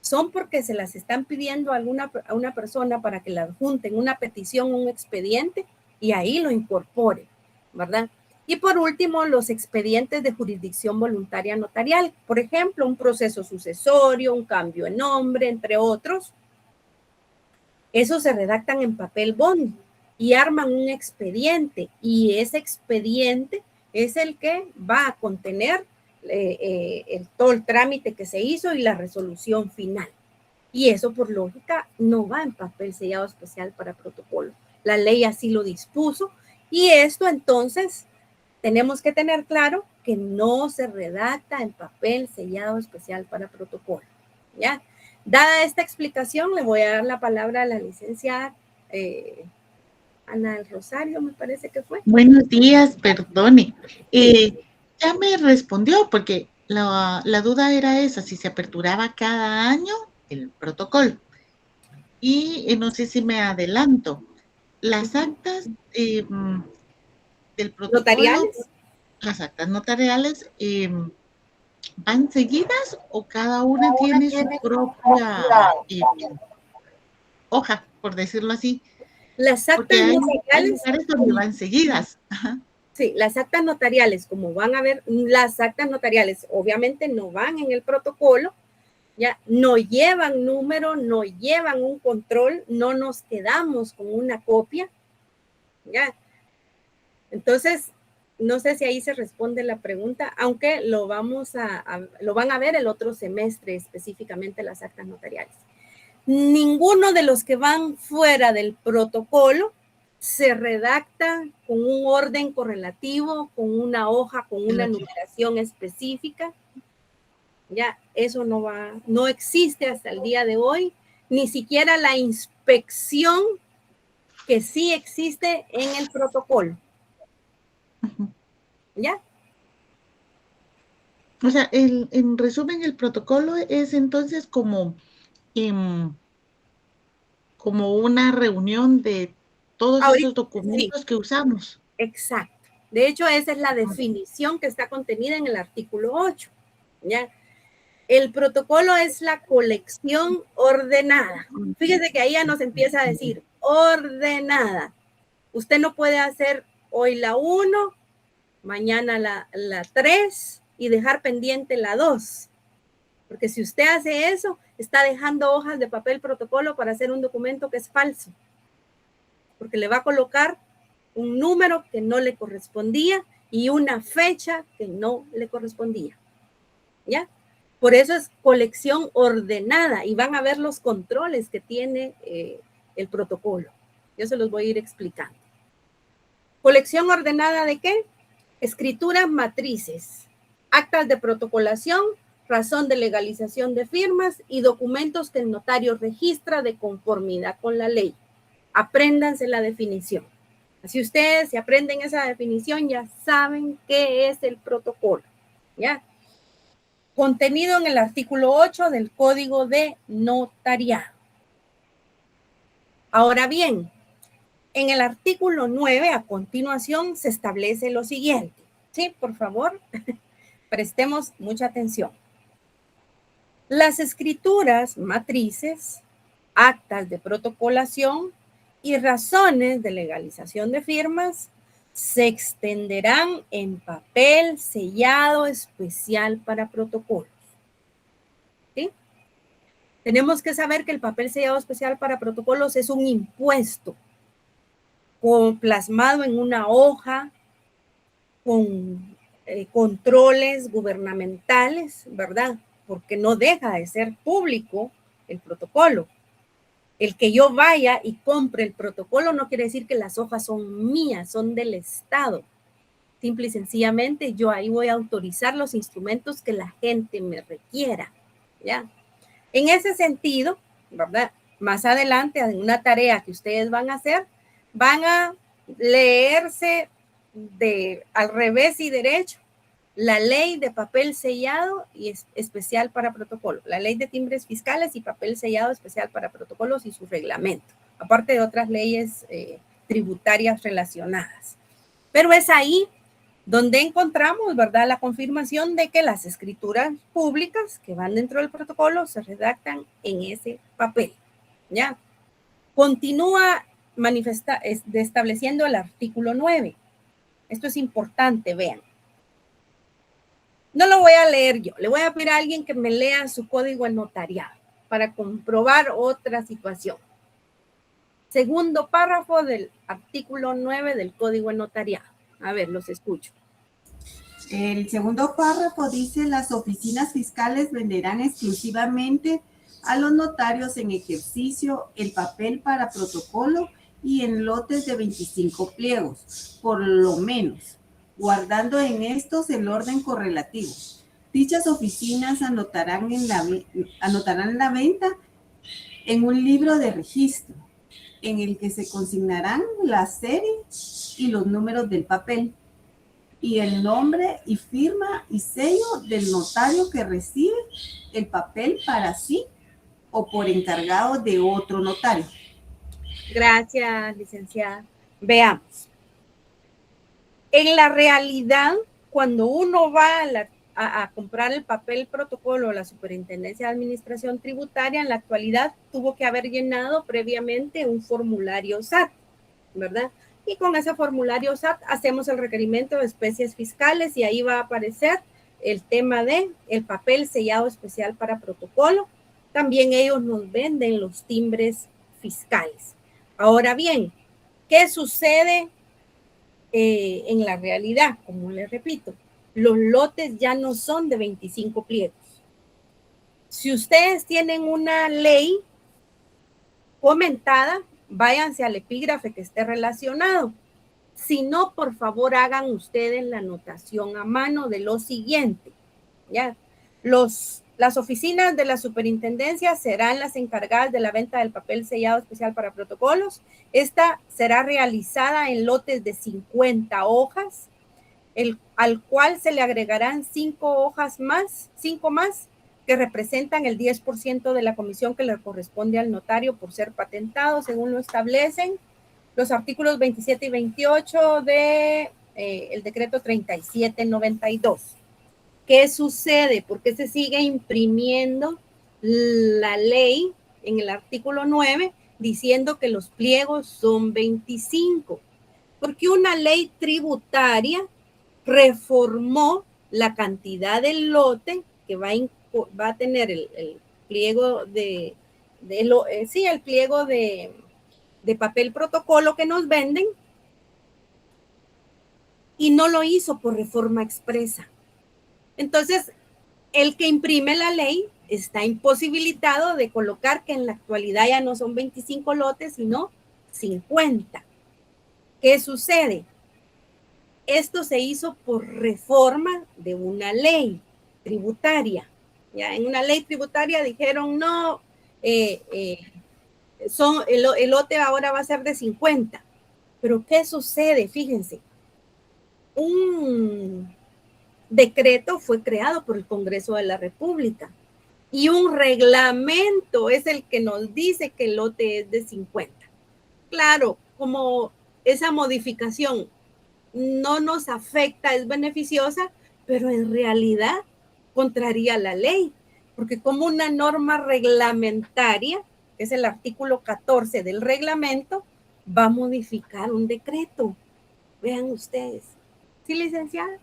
son porque se las están pidiendo a una persona para que la adjunten una petición, un expediente, y ahí lo incorpore, ¿verdad? Y por último, los expedientes de jurisdicción voluntaria notarial, por ejemplo, un proceso sucesorio, un cambio de nombre, entre otros. Esos se redactan en papel bond y arman un expediente, y ese expediente es el que va a contener todo el trámite que se hizo y la resolución final. Y eso, por lógica, no va en papel sellado especial para protocolo. La ley así lo dispuso, y esto entonces tenemos que tener claro que no se redacta en papel sellado especial para protocolo, ¿ya? Dada esta explicación, le voy a dar la palabra a la licenciada Ana del Rosario, me parece que fue. Buenos días, perdone. Ya me respondió, porque la duda era esa, si se aperturaba cada año el protocolo. Y no sé si me adelanto. Las actas del protocolo, ¿Notariales? las actas notariales, ¿van seguidas o cada una tiene su propia hoja, por decirlo así? Las Porque actas hay notariales, lugares donde van seguidas. Ajá. sí, las actas notariales, como van a ver, las actas notariales obviamente no van en el protocolo, ya no llevan número, no llevan un control, no nos quedamos con una copia, ya. Entonces, no sé si ahí se responde la pregunta, aunque lo van a ver el otro semestre específicamente las actas notariales. Ninguno de los que van fuera del protocolo se redacta con un orden correlativo, con una hoja, con una numeración específica. Ya, eso no existe hasta el día de hoy, ni siquiera la inspección que sí existe en el protocolo. ¿Ya? O sea, en resumen, el protocolo es entonces como una reunión de todos Ahorita, esos sí, documentos que usamos. exacto. De hecho, esa es la definición que está contenida en el artículo 8. ¿Ya? El protocolo es la colección ordenada. Fíjese que ahí ya nos empieza a decir ordenada. Usted no puede hacer hoy la 1, mañana la 3 y dejar pendiente la 2. Porque si usted hace eso, está dejando hojas de papel protocolo para hacer un documento que es falso. Porque le va a colocar un número que no le correspondía y una fecha que no le correspondía. ¿Ya? Por eso es colección ordenada y van a ver los controles que tiene el protocolo. Yo se los voy a ir explicando. ¿Colección ordenada de qué? Escrituras matrices, actas de protocolación, razón de legalización de firmas y documentos que el notario registra de conformidad con la ley. Apréndanse la definición. Así ustedes, si aprenden esa definición, ya saben qué es el protocolo. ¿Ya? Contenido en el artículo 8 del Código de Notariado. Ahora bien, en el artículo 9, a continuación, se establece lo siguiente. Sí, por favor, prestemos mucha atención. Las escrituras matrices, actas de protocolación y razones de legalización de firmas se extenderán en papel sellado especial para protocolos. ¿Sí? Tenemos que saber que el papel sellado especial para protocolos es un impuesto plasmado en una hoja con controles gubernamentales, ¿verdad? Porque no deja de ser público el protocolo. El que yo vaya y compre el protocolo no quiere decir que las hojas son mías, son del Estado. Simple y sencillamente yo ahí voy a autorizar los instrumentos que la gente me requiera, ¿ya? En ese sentido, ¿verdad? más adelante, en una tarea que ustedes van a hacer, van a leerse al revés y derecho la ley de papel sellado y especial para protocolo, la ley de timbres fiscales y papel sellado especial para protocolos y su reglamento, aparte de otras leyes tributarias relacionadas. Pero es ahí donde encontramos, ¿verdad?, la confirmación de que las escrituras públicas que van dentro del protocolo se redactan en ese papel, ¿ya? Continúa estableciendo el artículo 9. Esto es importante, vean. No lo voy a leer yo, le voy a pedir a alguien que me lea su código en notariado para comprobar otra situación. Segundo párrafo del artículo 9 del código en notariado. A ver, los escucho. El segundo párrafo dice: las oficinas fiscales venderán exclusivamente a los notarios en ejercicio el papel para protocolo y en lotes de 25 pliegos, por lo menos, guardando en estos el orden correlativo. Dichas oficinas anotarán la venta en un libro de registro, en el que se consignarán la serie y los números del papel, y el nombre y firma y sello del notario que recibe el papel para sí o por encargado de otro notario. Gracias, licenciada. Veamos. En la realidad, cuando uno va a comprar el papel protocolo de la Superintendencia de Administración Tributaria, en la actualidad tuvo que haber llenado previamente un formulario SAT, ¿verdad? Y con ese formulario SAT hacemos el requerimiento de especies fiscales y ahí va a aparecer el tema de el papel sellado especial para protocolo. También ellos nos venden los timbres fiscales. Ahora bien, ¿qué sucede en la realidad? Como les repito, los lotes ya no son de 25 pliegos. Si ustedes tienen una ley comentada, váyanse al epígrafe que esté relacionado. Si no, por favor, hagan ustedes la anotación a mano de lo siguiente, ¿ya? Las oficinas de la superintendencia serán las encargadas de la venta del papel sellado especial para protocolos. Esta será realizada en lotes de 50 hojas, al cual se le agregarán 5 más, que representan el 10% de la comisión que le corresponde al notario por ser patentado, según lo establecen los artículos 27 y 28 de el decreto 3792. ¿Qué sucede? ¿Por qué se sigue imprimiendo la ley en el artículo 9 diciendo que los pliegos son 25? Porque una ley tributaria reformó la cantidad del lote que va a tener el pliego el pliego de papel protocolo que nos venden, y no lo hizo por reforma expresa. Entonces, el que imprime la ley está imposibilitado de colocar que en la actualidad ya no son 25 lotes, sino 50. ¿Qué sucede? Esto se hizo por reforma de una ley tributaria. Ya en una ley tributaria dijeron, no, el lote ahora va a ser de 50. Pero ¿qué sucede? Fíjense, un decreto fue creado por el Congreso de la República y un reglamento es el que nos dice que el lote es de 50. Claro, como esa modificación no nos afecta, es beneficiosa, pero en realidad contraría la ley, porque como una norma reglamentaria, que es el artículo 14 del reglamento, va a modificar un decreto. Vean ustedes. ¿Sí, licenciada?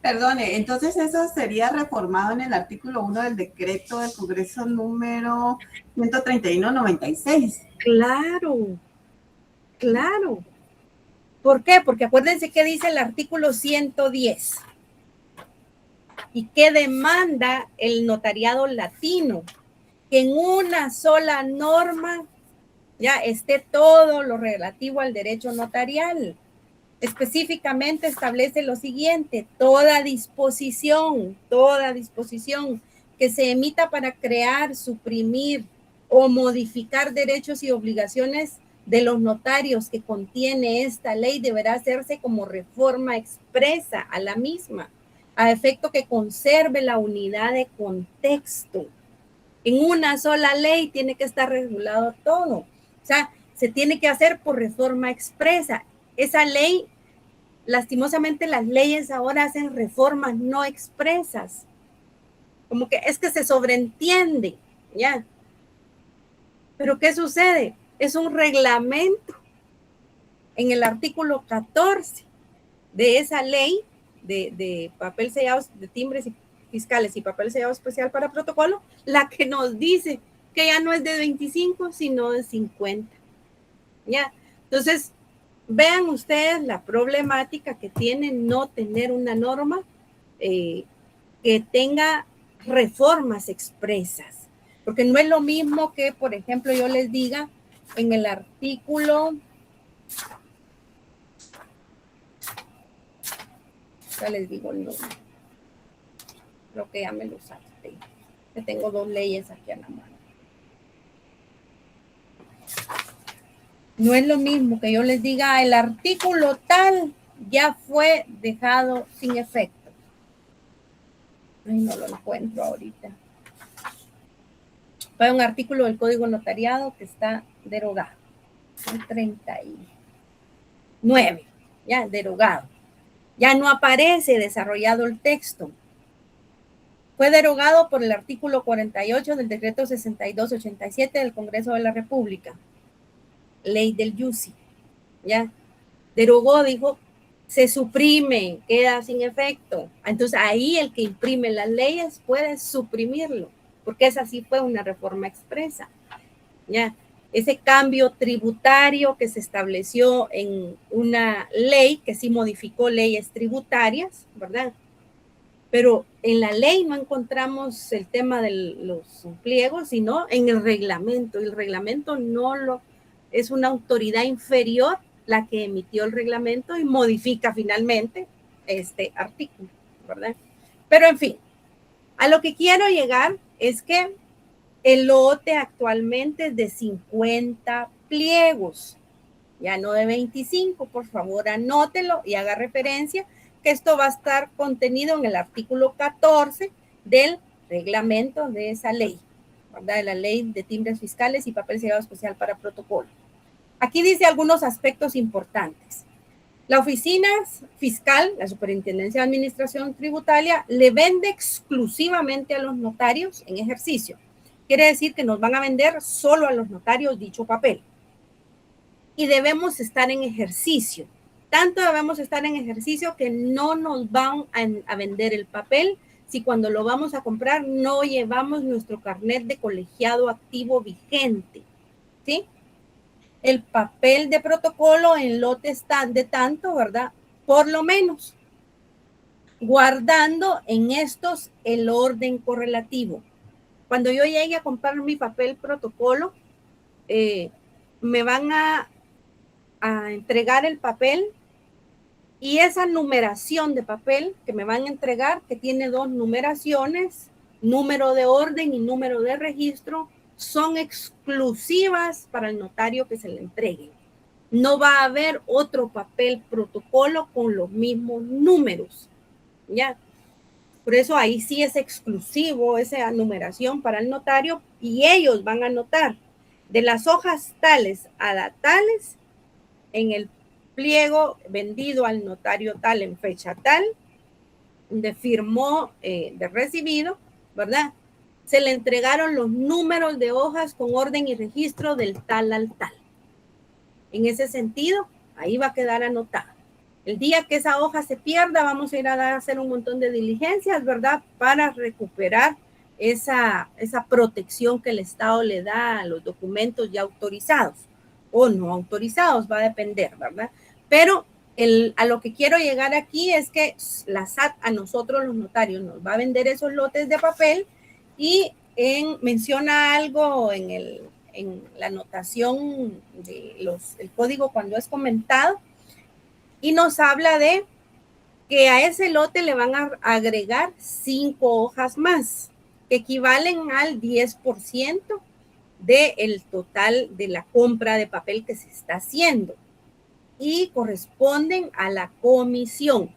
Perdone, entonces eso sería reformado en el artículo 1 del decreto del Congreso número 131/96. Claro, claro. ¿Por qué? Porque acuérdense que dice el artículo 110 y que demanda el notariado latino, que en una sola norma ya esté todo lo relativo al derecho notarial. Específicamente establece lo siguiente: toda disposición que se emita para crear, suprimir, o modificar derechos y obligaciones de los notarios que contiene esta ley deberá hacerse como reforma expresa a la misma, a efecto que conserve la unidad de contexto. En una sola ley tiene que estar regulado todo. O sea, se tiene que hacer por reforma expresa. Esa ley, lastimosamente las leyes ahora hacen reformas no expresas. Como que es que se sobreentiende, ¿ya? Pero ¿qué sucede? Es un reglamento en el artículo 14 de esa ley de papel sellado de timbres fiscales y papel sellado especial para protocolo, la que nos dice que ya no es de 25, sino de 50. ¿Ya? Entonces, vean ustedes la problemática que tiene no tener una norma que tenga reformas expresas. Porque no es lo mismo que, por ejemplo, yo les diga en el artículo, ya les digo el nombre, creo que ya me lo salté, que tengo dos leyes aquí a la mano. No es lo mismo que yo les diga el artículo tal ya fue dejado sin efecto. Ay, no lo encuentro ahorita. Fue un artículo del Código Notariado que está derogado. El 39. Ya, derogado. Ya no aparece desarrollado el texto. Fue derogado por el artículo 48 del decreto 6287 del Congreso de la República. Ley del YUSI. Ya. Derogó, dijo, se suprime, queda sin efecto. Entonces ahí el que imprime las leyes puede suprimirlo, porque esa sí fue una reforma expresa. Ya, ese cambio tributario que se estableció en una ley que sí modificó leyes tributarias, ¿verdad? Pero en la ley no encontramos el tema de los pliegos, sino en el reglamento. El reglamento no lo es una autoridad inferior la que emitió el reglamento y modifica finalmente este artículo, ¿verdad? Pero en fin, a lo que quiero llegar es que el lote actualmente es de 50 pliegos, ya no de 25, por favor anótelo y haga referencia que esto va a estar contenido en el artículo 14 del reglamento de esa ley, ¿verdad? De la ley de timbres fiscales y papel sellado especial para protocolo. Aquí dice algunos aspectos importantes. La oficina fiscal, la Superintendencia de Administración Tributaria, le vende exclusivamente a los notarios en ejercicio. Quiere decir que nos van a vender solo a los notarios dicho papel. Y debemos estar en ejercicio. Tanto debemos estar en ejercicio que no nos van a vender el papel si cuando lo vamos a comprar no llevamos nuestro carnet de colegiado activo vigente. ¿Sí? El papel de protocolo en lotes de tanto, ¿verdad? Por lo menos, guardando en estos el orden correlativo. Cuando yo llegue a comprar mi papel protocolo, me van a entregar el papel y esa numeración de papel que me van a entregar, que tiene dos numeraciones, número de orden y número de registro, son exclusivas para el notario que se le entregue. No va a haber otro papel protocolo con los mismos números, ¿ya? Por eso ahí sí es exclusivo esa numeración para el notario y ellos van a anotar de las hojas tales a tales en el pliego vendido al notario tal en fecha tal, de firmó de recibido, ¿verdad? Se le entregaron los números de hojas con orden y registro del tal al tal. En ese sentido, ahí va a quedar anotado. El día que esa hoja se pierda, vamos a ir a hacer un montón de diligencias, ¿verdad? Para recuperar esa protección que el Estado le da a los documentos ya autorizados o no autorizados, va a depender, ¿verdad? Pero a lo que quiero llegar aquí es que la SAT a nosotros los notarios nos va a vender esos lotes de papel y menciona algo en la anotación el código cuando es comentado y nos habla de que a ese lote le van a agregar 5 hojas más, que equivalen al 10% del total de la compra de papel que se está haciendo y corresponden a la comisión.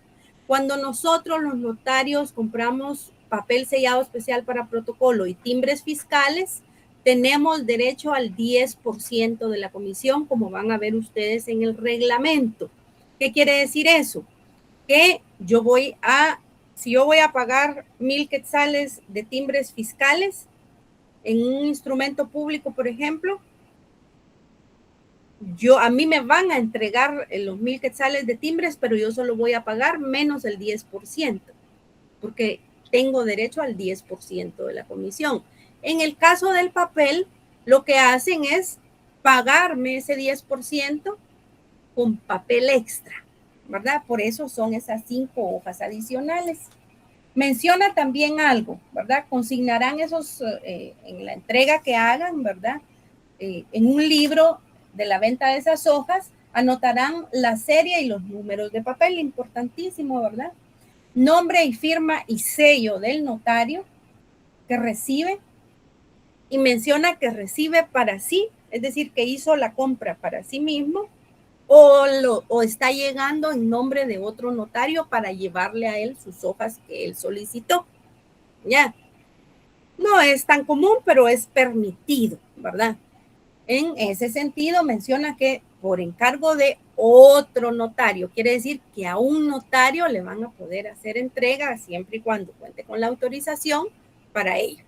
Cuando nosotros los notarios compramos papel sellado especial para protocolo y timbres fiscales, tenemos derecho al 10% de la comisión, como van a ver ustedes en el reglamento. ¿Qué quiere decir eso? Que si yo voy a pagar 1,000 quetzales de timbres fiscales en un instrumento público, por ejemplo, a mí me van a entregar los 1,000 quetzales de timbres, pero yo solo voy a pagar menos el 10%, porque tengo derecho al 10% de la comisión. En el caso del papel, lo que hacen es pagarme ese 10% con papel extra, ¿verdad? Por eso son esas 5 hojas adicionales. Menciona también algo, ¿verdad? Consignarán esos en la entrega que hagan, ¿verdad? En un libro de la venta de esas hojas, anotarán la serie y los números de papel, importantísimo, ¿verdad? Nombre y firma y sello del notario que recibe, y menciona que recibe para sí, es decir, que hizo la compra para sí mismo, o está llegando en nombre de otro notario para llevarle a él sus hojas que él solicitó. Ya, no es tan común, pero es permitido, ¿verdad? En ese sentido, menciona que por encargo de otro notario, quiere decir que a un notario le van a poder hacer entrega siempre y cuando cuente con la autorización para ello.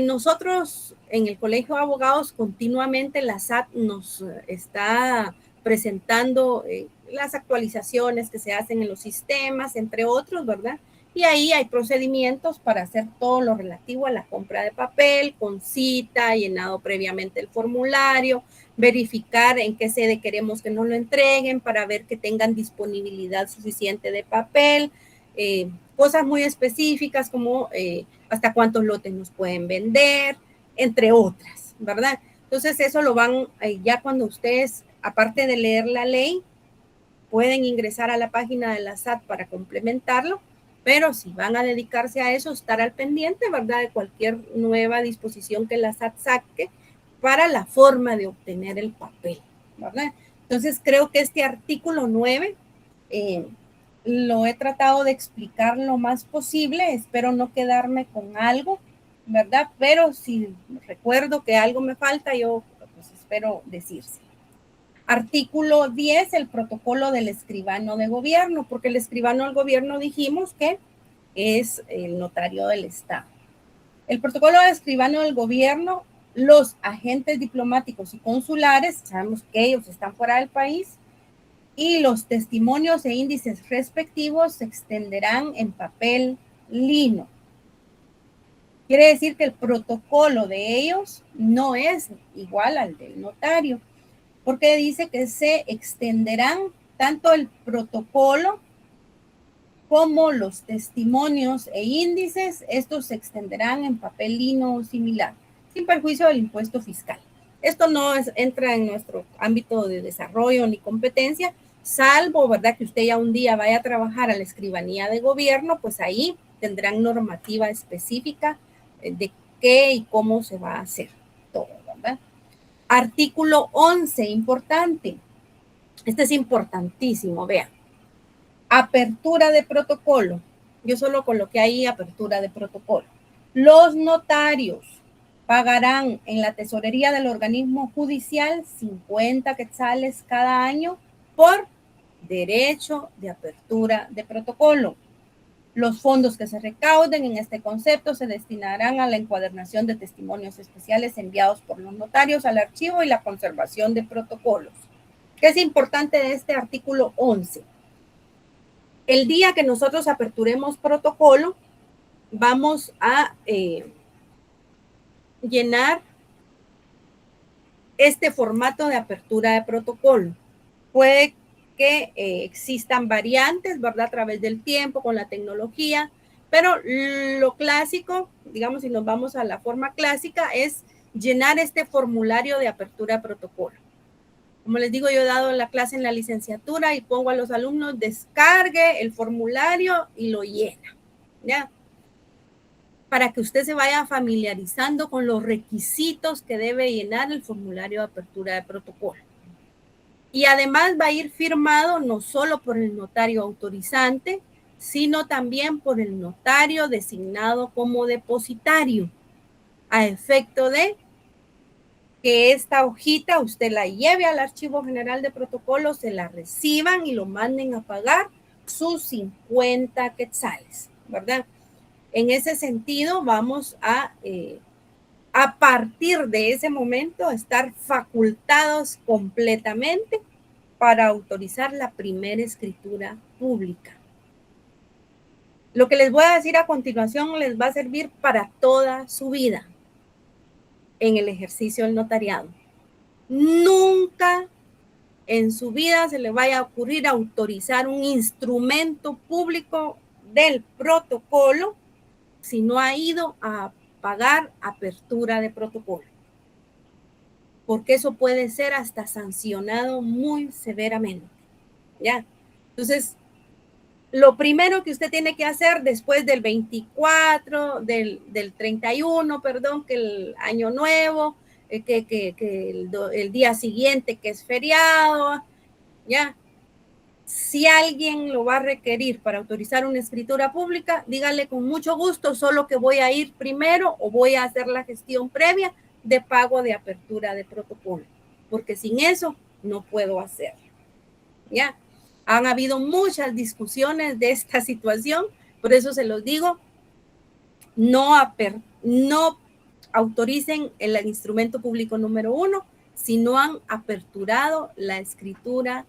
Nosotros en el Colegio de Abogados continuamente la SAT nos está presentando las actualizaciones que se hacen en los sistemas, entre otros, ¿verdad? Y ahí hay procedimientos para hacer todo lo relativo a la compra de papel, con cita, llenado previamente el formulario, verificar en qué sede queremos que nos lo entreguen para ver que tengan disponibilidad suficiente de papel, cosas muy específicas como hasta cuántos lotes nos pueden vender, entre otras, ¿verdad? Entonces eso lo van, ya cuando ustedes, aparte de leer la ley, pueden ingresar a la página de la SAT para complementarlo, pero si van a dedicarse a eso, estar al pendiente, ¿verdad? De cualquier nueva disposición que la SAT saque para la forma de obtener el papel, ¿verdad? Entonces creo que este artículo 9 lo he tratado de explicar lo más posible, espero no quedarme con algo, ¿verdad? Pero si recuerdo que algo me falta, yo pues espero decirse. Artículo 10, el protocolo del escribano de gobierno, porque el escribano del gobierno dijimos que es el notario del Estado. El protocolo del escribano del gobierno, los agentes diplomáticos y consulares, sabemos que ellos están fuera del país, y los testimonios e índices respectivos se extenderán en papel lino. Quiere decir que el protocolo de ellos no es igual al del notario, porque dice que se extenderán tanto el protocolo como los testimonios e índices, estos se extenderán en papel lino o similar, sin perjuicio del impuesto fiscal. Esto no entra en nuestro ámbito de desarrollo ni competencia, salvo, ¿verdad?, que usted ya un día vaya a trabajar a la escribanía de gobierno, pues ahí tendrán normativa específica de qué y cómo se va a hacer todo, ¿verdad? Artículo 11, importante. Este es importantísimo, vean. Apertura de protocolo. Yo solo coloqué ahí apertura de protocolo. Los notarios pagarán en la tesorería del organismo judicial 50 quetzales cada año por derecho de apertura de protocolo. Los fondos que se recauden en este concepto se destinarán a la encuadernación de testimonios especiales enviados por los notarios al archivo y la conservación de protocolos. ¿Qué es importante de este artículo 11? El día que nosotros aperturemos protocolo, vamos a llenar este formato de apertura de protocolo. Puede que existan variantes, ¿verdad? A través del tiempo, con la tecnología, pero lo clásico, digamos, si nos vamos a la forma clásica, es llenar este formulario de apertura de protocolo. Como les digo, yo he dado la clase en la licenciatura y pongo a los alumnos, descargue el formulario y lo llena, ¿ya? para que usted se vaya familiarizando con los requisitos que debe llenar el formulario de apertura de protocolo. Y además va a ir firmado no solo por el notario autorizante, sino también por el notario designado como depositario, a efecto de que esta hojita usted la lleve al Archivo General de Protocolos, se la reciban y lo manden a pagar sus 50 quetzales, ¿verdad? En ese sentido, vamos a partir de ese momento, estar facultados completamente para autorizar la primera escritura pública. Lo que les voy a decir a continuación les va a servir para toda su vida en el ejercicio del notariado. Nunca en su vida se le vaya a ocurrir autorizar un instrumento público del protocolo si no ha ido a pagar apertura de protocolo, porque eso puede ser hasta sancionado muy severamente, ¿ya? Entonces, lo primero que usted tiene que hacer después del 24, del 31, perdón, que el año nuevo, el día siguiente que es feriado, ¿ya? Si alguien lo va a requerir para autorizar una escritura pública, dígale con mucho gusto, solo que voy a ir primero o voy a hacer la gestión previa de pago de apertura de protocolo, porque sin eso no puedo hacerlo. ¿Ya? Han habido muchas discusiones de esta situación, por eso se los digo, no autoricen el instrumento público número 1 si no han aperturado la escritura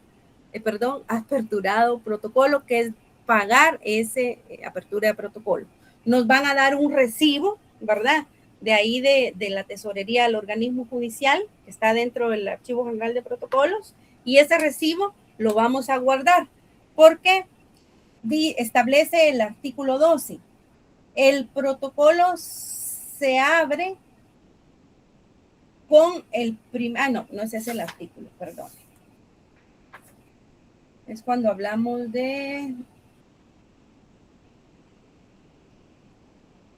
aperturado protocolo, que es pagar ese apertura de protocolo. Nos van a dar un recibo, ¿verdad? De ahí de la tesorería del organismo judicial, que está dentro del Archivo General de Protocolos, y ese recibo lo vamos a guardar, porque establece el artículo 12. El protocolo se abre con el no ese es el artículo, perdón. Es cuando hablamos de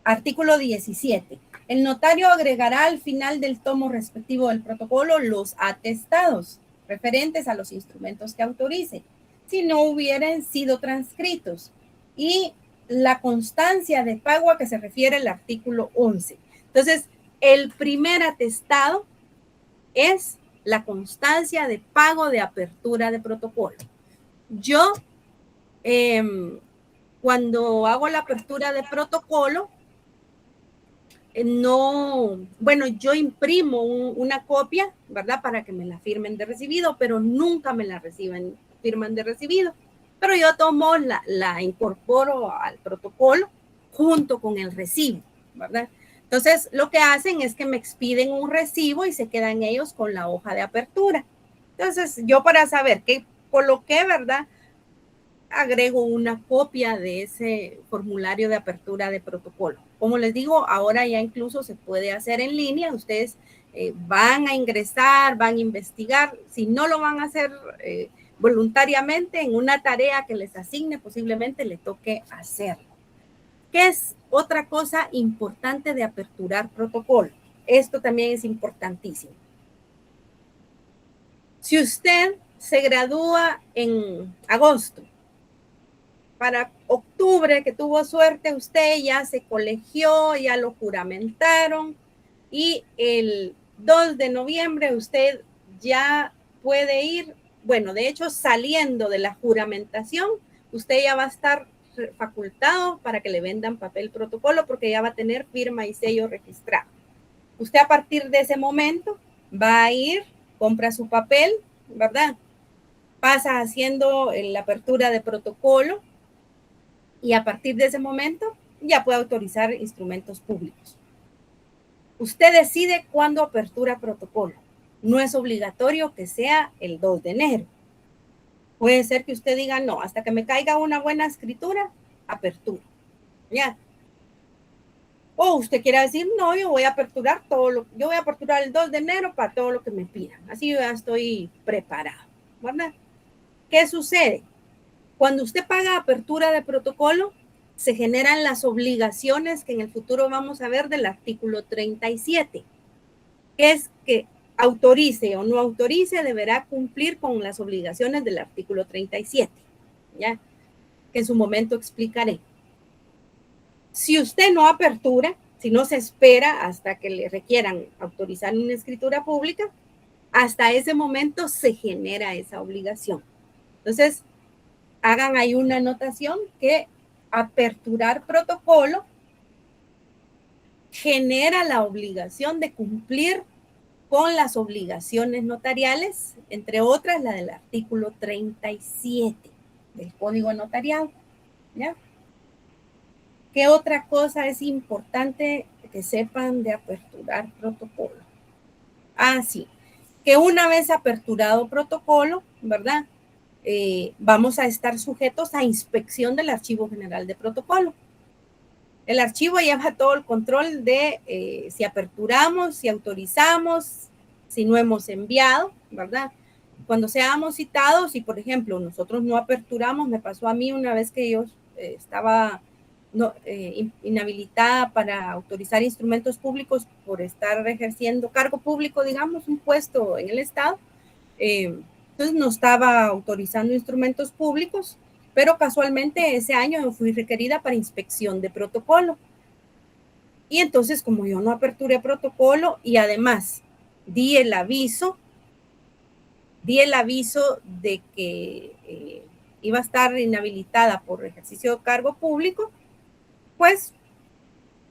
artículo 17. El notario agregará al final del tomo respectivo del protocolo los atestados referentes a los instrumentos que autorice, si no hubieran sido transcritos, y la constancia de pago a que se refiere el artículo 11. Entonces, el primer atestado es la constancia de pago de apertura de protocolo. Yo, cuando hago la apertura de protocolo, yo imprimo una copia, ¿verdad? Para que me la firmen de recibido, pero nunca me la firman de recibido. Pero yo tomo, la incorporo al protocolo junto con el recibo, ¿verdad? Entonces, lo que hacen es que me expiden un recibo y se quedan ellos con la hoja de apertura. Entonces, yo para saber qué coloqué, ¿verdad? Agrego una copia de ese formulario de apertura de protocolo. Como les digo, ahora ya incluso se puede hacer en línea. Ustedes van a ingresar, van a investigar. Si no lo van a hacer voluntariamente en una tarea que les asigne, posiblemente le toque hacerlo. ¿Qué es otra cosa importante de aperturar protocolo? Esto también es importantísimo. Si usted se gradúa en agosto, para octubre, que tuvo suerte, usted ya se colegió, ya lo juramentaron, y el 2 de noviembre usted ya puede ir, bueno, de hecho, saliendo de la juramentación, usted ya va a estar facultado para que le vendan papel protocolo, porque ya va a tener firma y sello registrado. Usted a partir de ese momento va a ir, compra su papel, ¿verdad? Pasa haciendo la apertura de protocolo, y a partir de ese momento ya puede autorizar instrumentos públicos. Usted decide cuándo apertura protocolo. No es obligatorio que sea el 2 de enero. Puede ser que usted diga, no, hasta que me caiga una buena escritura, apertura. ¿Ya? O usted quiera decir, no, yo voy a aperturar yo voy a aperturar el 2 de enero para todo lo que me pidan. Así yo ya estoy preparado, ¿verdad? ¿Qué sucede? Cuando usted paga apertura de protocolo, se generan las obligaciones que en el futuro vamos a ver del artículo 37, que es que autorice o no autorice, deberá cumplir con las obligaciones del artículo 37, ¿ya? Que en su momento explicaré. Si usted no apertura, si no se espera hasta que le requieran autorizar una escritura pública, hasta ese momento se genera esa obligación. Entonces, hagan ahí una anotación que aperturar protocolo genera la obligación de cumplir con las obligaciones notariales, entre otras la del artículo 37 del Código Notarial, ¿ya? ¿Qué otra cosa es importante que sepan de aperturar protocolo? Ah, sí, que una vez aperturado protocolo, ¿verdad? Vamos a estar sujetos a inspección del Archivo General de Protocolo. El archivo lleva todo el control de si aperturamos, si autorizamos, si no hemos enviado, ¿verdad? Cuando seamos citados, y por ejemplo, nosotros no aperturamos, me pasó a mí una vez que yo estaba inhabilitada para autorizar instrumentos públicos por estar ejerciendo cargo público, digamos, un puesto en el Estado. Entonces no estaba autorizando instrumentos públicos, pero casualmente ese año fui requerida para inspección de protocolo. Y entonces, como yo no aperturé protocolo y además di el aviso de que iba a estar inhabilitada por ejercicio de cargo público, pues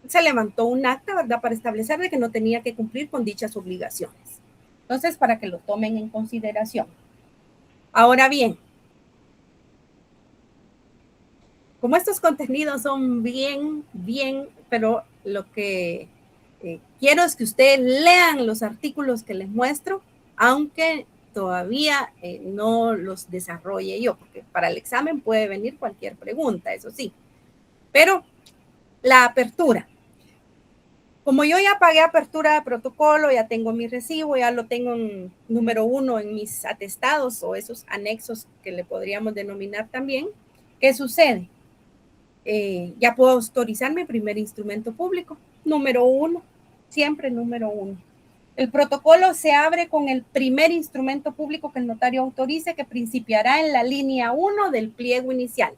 se levantó un acta, ¿verdad?, para establecer de que no tenía que cumplir con dichas obligaciones. Entonces, para que lo tomen en consideración. Ahora bien, como estos contenidos son bien, pero lo que quiero es que ustedes lean los artículos que les muestro, aunque todavía no los desarrolle yo, porque para el examen puede venir cualquier pregunta, eso sí. Pero la apertura. Como yo ya pagué apertura de protocolo, ya tengo mi recibo, ya lo tengo en número 1 en mis atestados o esos anexos que le podríamos denominar también, ¿qué sucede? Ya puedo autorizar mi primer instrumento público, número 1, siempre número 1. El protocolo se abre con el primer instrumento público que el notario autorice, que principiará en la línea 1 del pliego inicial.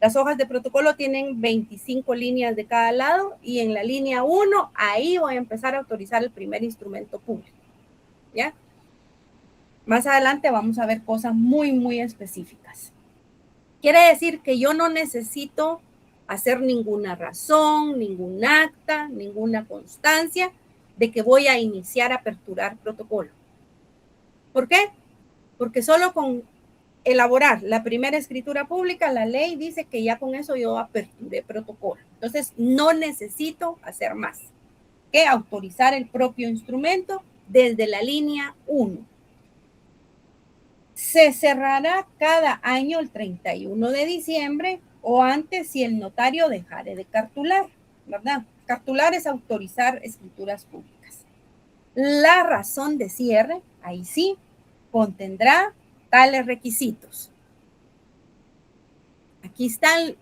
Las hojas de protocolo tienen 25 líneas de cada lado y en la línea 1, ahí voy a empezar a autorizar el primer instrumento público, ¿ya? Más adelante vamos a ver cosas muy específicas. Quiere decir que yo no necesito hacer ninguna razón, ningún acta, ninguna constancia de que voy a iniciar a aperturar protocolo. ¿Por qué? Porque solo con elaborar la primera escritura pública, la ley dice que ya con eso yo aperturé protocolo. Entonces, no necesito hacer más que autorizar el propio instrumento desde la línea 1. Se cerrará cada año el 31 de diciembre o antes si el notario dejare de cartular, ¿verdad? Cartular es autorizar escrituras públicas. La razón de cierre, ahí sí, contendrá tales requisitos. Aquí están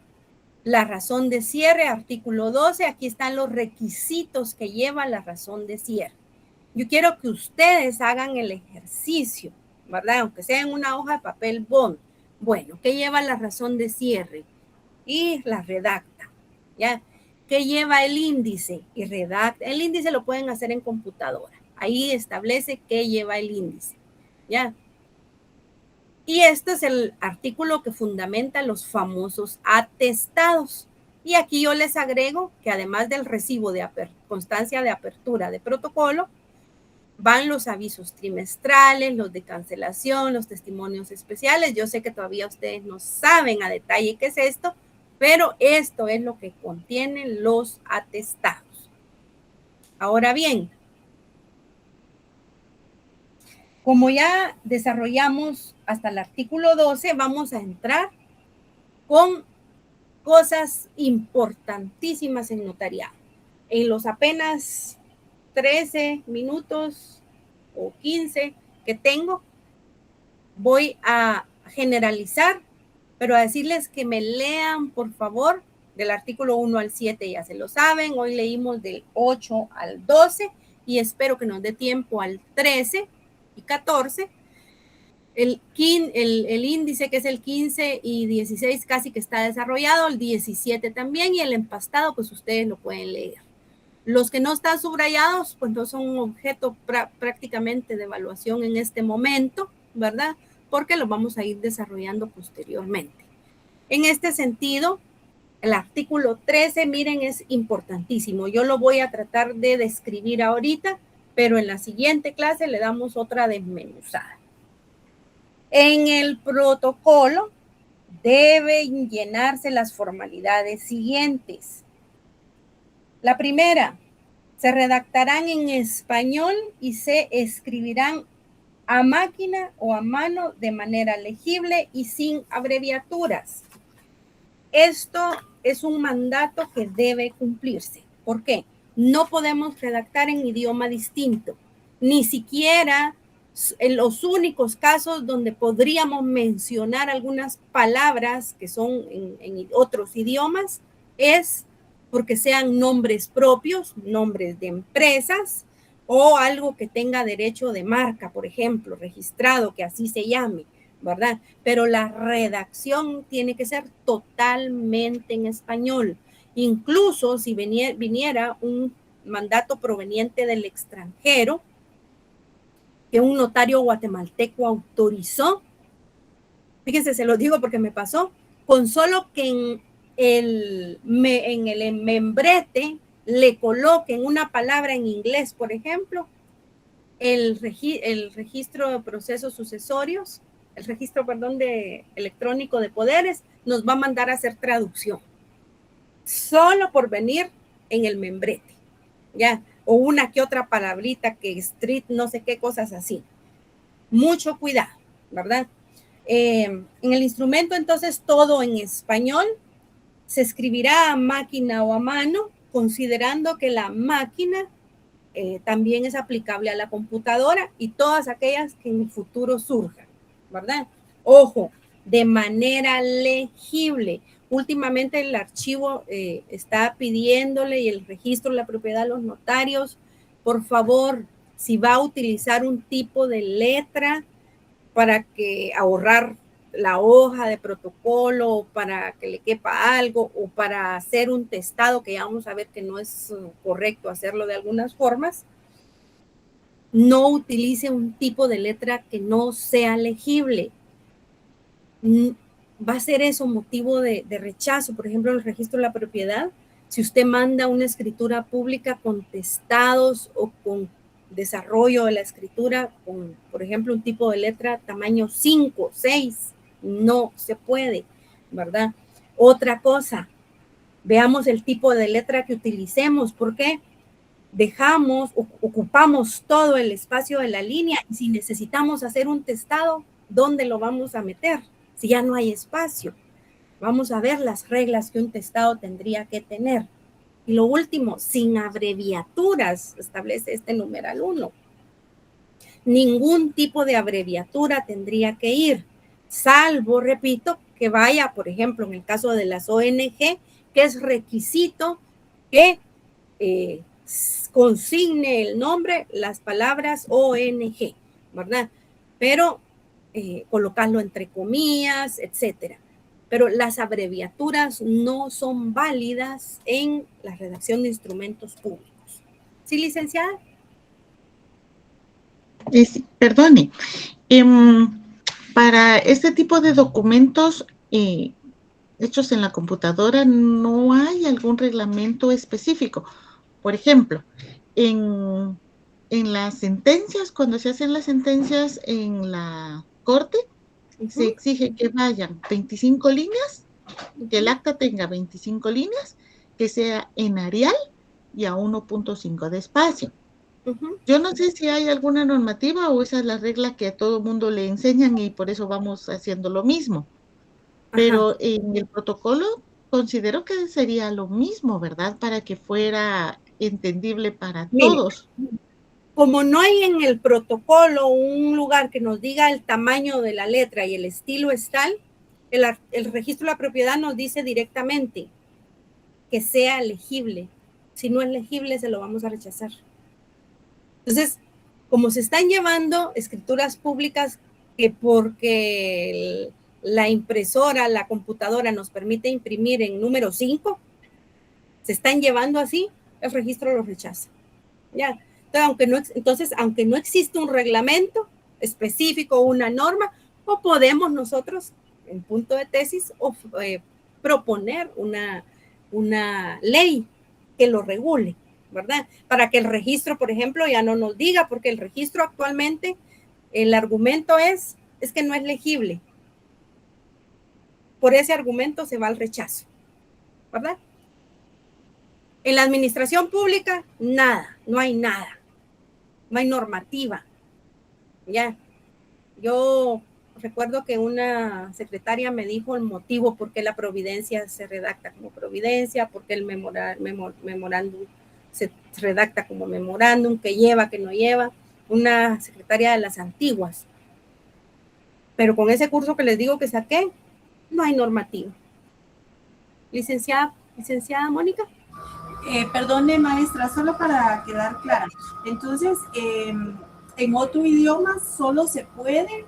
la razón de cierre, artículo 12, aquí están los requisitos que lleva la razón de cierre. Yo quiero que ustedes hagan el ejercicio, ¿verdad? Aunque sea en una hoja de papel bond. Bueno, ¿qué lleva la razón de cierre? Y la redacta, ¿ya? ¿Qué lleva el índice? Y redacta. El índice lo pueden hacer en computadora. Ahí establece qué lleva el índice, ¿ya? Y este es el artículo que fundamenta los famosos atestados. Y aquí yo les agrego que además del recibo de constancia de apertura de protocolo, van los avisos trimestrales, los de cancelación, los testimonios especiales. Yo sé que todavía ustedes no saben a detalle qué es esto, pero esto es lo que contienen los atestados. Ahora bien, como ya desarrollamos hasta el artículo 12, vamos a entrar con cosas importantísimas en notariado. En los apenas 13 minutos o 15 que tengo, voy a generalizar, pero a decirles que me lean, por favor, del artículo 1 al 7 ya se lo saben, hoy leímos del 8 al 12 y espero que nos dé tiempo al 13 y 14. El índice que es el 15 y 16 casi que está desarrollado, el 17 también, y el empastado pues ustedes lo pueden leer. Los que no están subrayados pues no son un objeto prácticamente de evaluación en este momento, ¿verdad? Porque los vamos a ir desarrollando posteriormente. En este sentido, el artículo 13, miren, es importantísimo. Yo lo voy a tratar de describir ahorita, pero en la siguiente clase le damos otra desmenuzada. En el protocolo deben llenarse las formalidades siguientes. La primera, se redactarán en español y se escribirán a máquina o a mano de manera legible y sin abreviaturas. Esto es un mandato que debe cumplirse. ¿Por qué? No podemos redactar en idioma distinto, ni siquiera en los únicos casos donde podríamos mencionar algunas palabras que son en otros idiomas, es porque sean nombres propios, nombres de empresas o algo que tenga derecho de marca, por ejemplo, registrado, que así se llame, ¿verdad? Pero la redacción tiene que ser totalmente en español. Incluso si viniera un mandato proveniente del extranjero, que un notario guatemalteco autorizó, fíjense, se lo digo porque me pasó, con solo que en el membrete le coloquen una palabra en inglés, por ejemplo, el registro de procesos sucesorios, el registro, perdón, electrónico de poderes, nos va a mandar a hacer traducción. Solo por venir en el membrete, ¿ya? O una que otra palabrita que street, no sé qué cosas así. Mucho cuidado, ¿verdad? En el instrumento, entonces, todo en español. Se escribirá a máquina o a mano, considerando que la máquina también es aplicable a la computadora y todas aquellas que en el futuro surjan, ¿verdad? Ojo, de manera legible. Últimamente el archivo está pidiéndole y el registro de la propiedad a los notarios, por favor, si va a utilizar un tipo de letra para que ahorrar la hoja de protocolo, para que le quepa algo o para hacer un testado, que ya vamos a ver que no es correcto hacerlo de algunas formas, no utilice un tipo de letra que no sea legible. Va a ser eso motivo de rechazo. Por ejemplo, en el registro de la propiedad, si usted manda una escritura pública con testados o con desarrollo de la escritura con, por ejemplo, un tipo de letra tamaño 5, 6, no se puede, ¿verdad? Otra cosa, veamos el tipo de letra que utilicemos, porque ocupamos todo el espacio de la línea y si necesitamos hacer un testado, ¿dónde lo vamos a meter? Si ya no hay espacio. Vamos a ver las reglas que un testado tendría que tener. Y lo último, sin abreviaturas, establece este numeral 1. Ningún tipo de abreviatura tendría que ir, salvo, repito, que vaya, por ejemplo, en el caso de las ONG, que es requisito que consigne el nombre, las palabras ONG, ¿verdad? Pero colocarlo entre comillas, etcétera. Pero las abreviaturas no son válidas en la redacción de instrumentos públicos. ¿Sí, licenciada? Perdone, para este tipo de documentos hechos en la computadora no hay algún reglamento específico. Por ejemplo, en las sentencias, cuando se hacen las sentencias en la corte, se exige que vayan 25 líneas, que el acta tenga 25 líneas, que sea en Arial y a 1.5 de espacio. Yo no sé si hay alguna normativa o esa es la regla que a todo mundo le enseñan y por eso vamos haciendo lo mismo. Pero en el protocolo considero que sería lo mismo, ¿verdad? Para que fuera entendible para todos. Como no hay en el protocolo un lugar que nos diga el tamaño de la letra y el estilo es tal, el registro de la propiedad nos dice directamente, que sea legible. Si no es legible, se lo vamos a rechazar. Entonces, como se están llevando escrituras públicas que porque la impresora, la computadora nos permite imprimir en número 5, se están llevando así, el registro lo rechaza. ¿Ya? Entonces, aunque no existe un reglamento específico o una norma, o podemos nosotros, en punto de tesis, proponer una ley que lo regule, ¿verdad? Para que el registro, por ejemplo, ya no nos diga, porque el registro actualmente, el argumento es que no es legible. Por ese argumento se va al rechazo, ¿verdad? En la administración pública, nada, no hay nada. No hay normativa. Ya. Yo recuerdo que una secretaria me dijo el motivo por qué la providencia se redacta como providencia, por qué el memorándum se redacta como memorándum, que lleva, que no lleva. Una secretaria de las antiguas. Pero con ese curso que les digo que saqué, no hay normativa. Licenciada Mónica. Perdone, maestra, solo para quedar clara. Entonces, en otro idioma solo se puede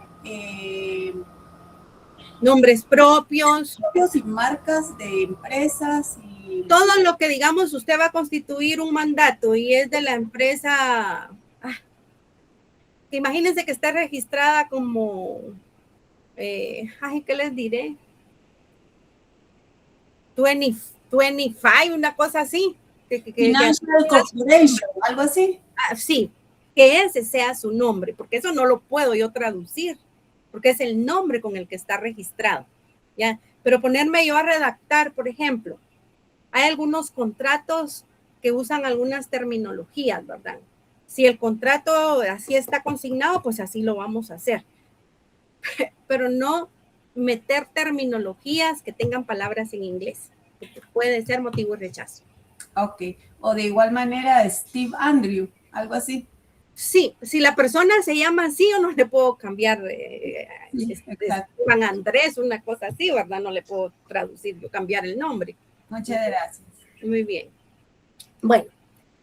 nombres propios y marcas de empresas y todo lo que digamos usted va a constituir un mandato y es de la empresa, imagínense que está registrada como, ¿qué les diré? 25, una cosa así. Financial Corporation, algo así. Sí, que ese sea su nombre, porque eso no lo puedo yo traducir, porque es el nombre con el que está registrado, ¿ya? Pero ponerme yo a redactar, por ejemplo, hay algunos contratos que usan algunas terminologías, ¿verdad? Si el contrato así está consignado, pues así lo vamos a hacer. Pero no meter terminologías que tengan palabras en inglés, porque puede ser motivo de rechazo. Ok, o de igual manera Steve Andrew, algo así. Sí, si la persona se llama así, yo no le puedo cambiar Juan Andrés, una cosa así, ¿verdad? No le puedo traducir, yo cambiar el nombre. Muchas gracias. Muy bien. Bueno,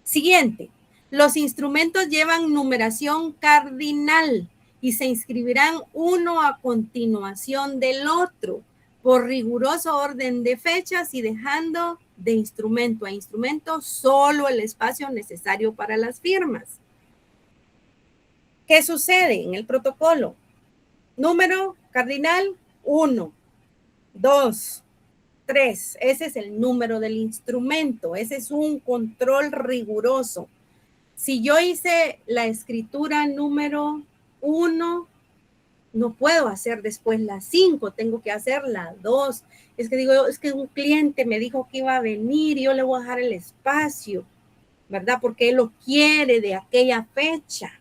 siguiente. Los instrumentos llevan numeración cardinal y se inscribirán uno a continuación del otro por riguroso orden de fechas y dejando de instrumento a instrumento solo el espacio necesario para las firmas. ¿Qué sucede en el protocolo? Número cardinal 1, 2, 3. Ese es el número del instrumento. Ese es un control riguroso. Si yo hice la escritura número 1, no puedo hacer después la 5, tengo que hacer la 2. Es que un cliente me dijo que iba a venir y yo le voy a dejar el espacio, ¿verdad? Porque él lo quiere de aquella fecha,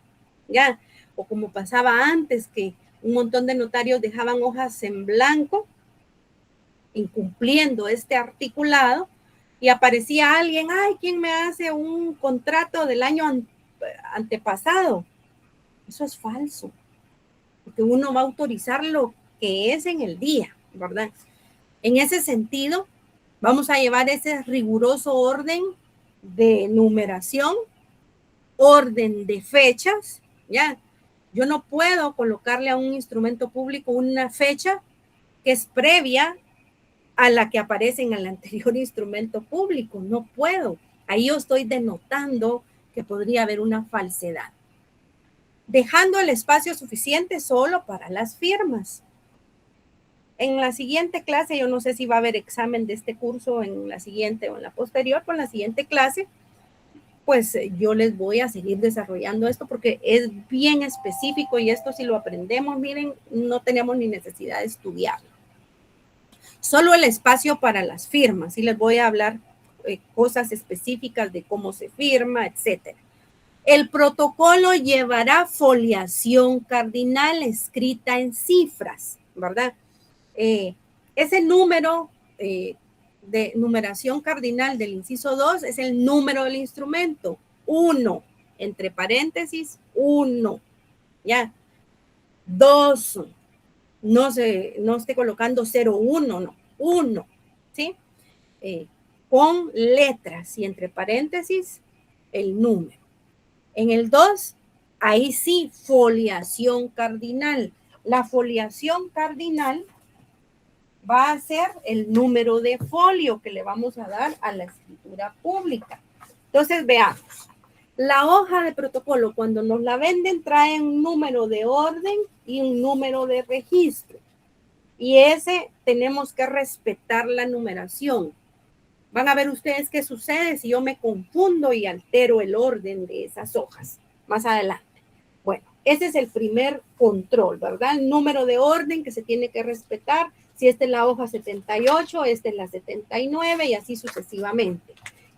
¿ya? O como pasaba antes, que un montón de notarios dejaban hojas en blanco, incumpliendo este articulado, y aparecía alguien, ¿quién me hace un contrato del año antepasado? Eso es falso, porque uno va a autorizar lo que es en el día, ¿verdad? En ese sentido, vamos a llevar ese riguroso orden de numeración, orden de fechas, ¿ya? Yo no puedo colocarle a un instrumento público una fecha que es previa a la que aparece en el anterior instrumento público. No puedo. Ahí yo estoy denotando que podría haber una falsedad. Dejando el espacio suficiente solo para las firmas. En la siguiente clase, yo no sé si va a haber examen de este curso en la siguiente o en la posterior, con la siguiente clase, pues yo les voy a seguir desarrollando esto porque es bien específico y esto si lo aprendemos, miren, no tenemos ni necesidad de estudiarlo. Solo el espacio para las firmas, y les voy a hablar cosas específicas de cómo se firma, etcétera. El protocolo llevará foliación cardinal escrita en cifras, ¿verdad? Ese número de numeración cardinal del inciso 2 es el número del instrumento, 1, entre paréntesis, 1, ¿ya? 2, no esté colocando 0, 1, no, 1, ¿sí? con letras y entre paréntesis el número. En el 2, ahí sí, foliación cardinal. La foliación cardinal va a ser el número de folio que le vamos a dar a la escritura pública. Entonces, veamos. La hoja de protocolo, cuando nos la venden, trae un número de orden y un número de registro. Y ese tenemos que respetar la numeración. Van a ver ustedes qué sucede si yo me confundo y altero el orden de esas hojas más adelante. Bueno, ese es el primer control, ¿verdad? El número de orden que se tiene que respetar. Si esta es la hoja 78, esta es la 79 y así sucesivamente.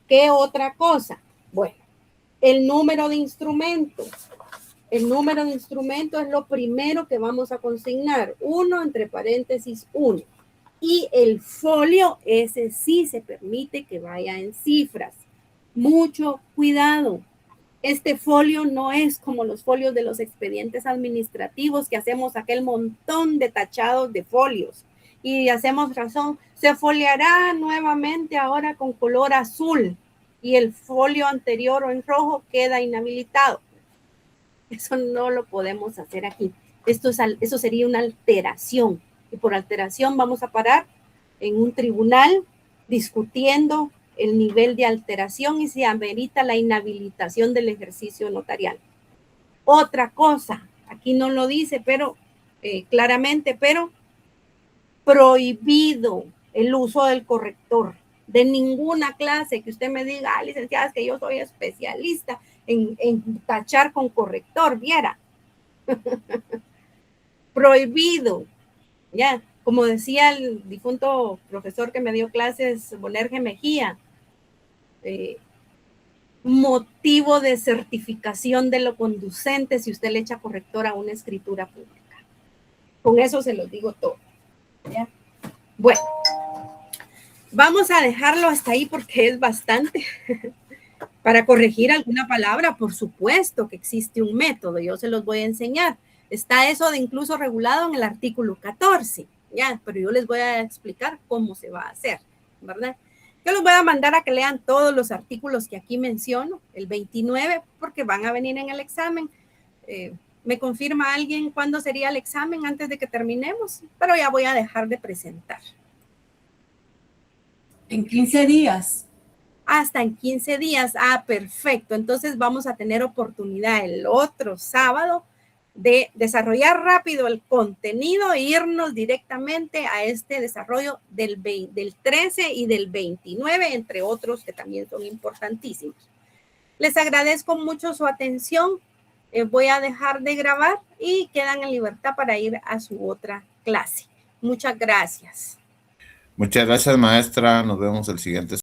¿Qué otra cosa? Bueno, el número de instrumento. El número de instrumento es lo primero que vamos a consignar. 1 entre paréntesis 1. Y el folio, ese sí se permite que vaya en cifras. Mucho cuidado. Este folio no es como los folios de los expedientes administrativos que hacemos aquel montón de tachados de folios. Y hacemos razón, se foliará nuevamente ahora con color azul y el folio anterior o en rojo queda inhabilitado. Eso no lo podemos hacer aquí. Eso sería una alteración. Y por alteración vamos a parar en un tribunal discutiendo el nivel de alteración y si amerita la inhabilitación del ejercicio notarial. Otra cosa, aquí no lo dice, pero claramente, pero prohibido el uso del corrector de ninguna clase que usted me diga, licenciada, es que yo soy especialista en tachar con corrector, viera. Prohibido, ya, como decía el difunto profesor que me dio clases, Bonerge Mejía, motivo de certificación de lo conducente si usted le echa corrector a una escritura pública. Con eso se los digo todo. ¿Ya? Bueno, vamos a dejarlo hasta ahí porque es bastante. Para corregir alguna palabra, por supuesto que existe un método, yo se los voy a enseñar. Está eso de incluso regulado en el artículo 14, ya, pero yo les voy a explicar cómo se va a hacer, ¿verdad? Yo los voy a mandar a que lean todos los artículos que aquí menciono, el 29, porque van a venir en el examen. ¿Me confirma alguien cuándo sería el examen antes de que terminemos? Pero ya voy a dejar de presentar. En 15 días. Hasta en 15 días. Ah, perfecto. Entonces vamos a tener oportunidad el otro sábado de desarrollar rápido el contenido e irnos directamente a este desarrollo del 13 y del 29, entre otros que también son importantísimos. Les agradezco mucho su atención. Voy a dejar de grabar y quedan en libertad para ir a su otra clase. Muchas gracias. Muchas gracias, maestra. Nos vemos el siguiente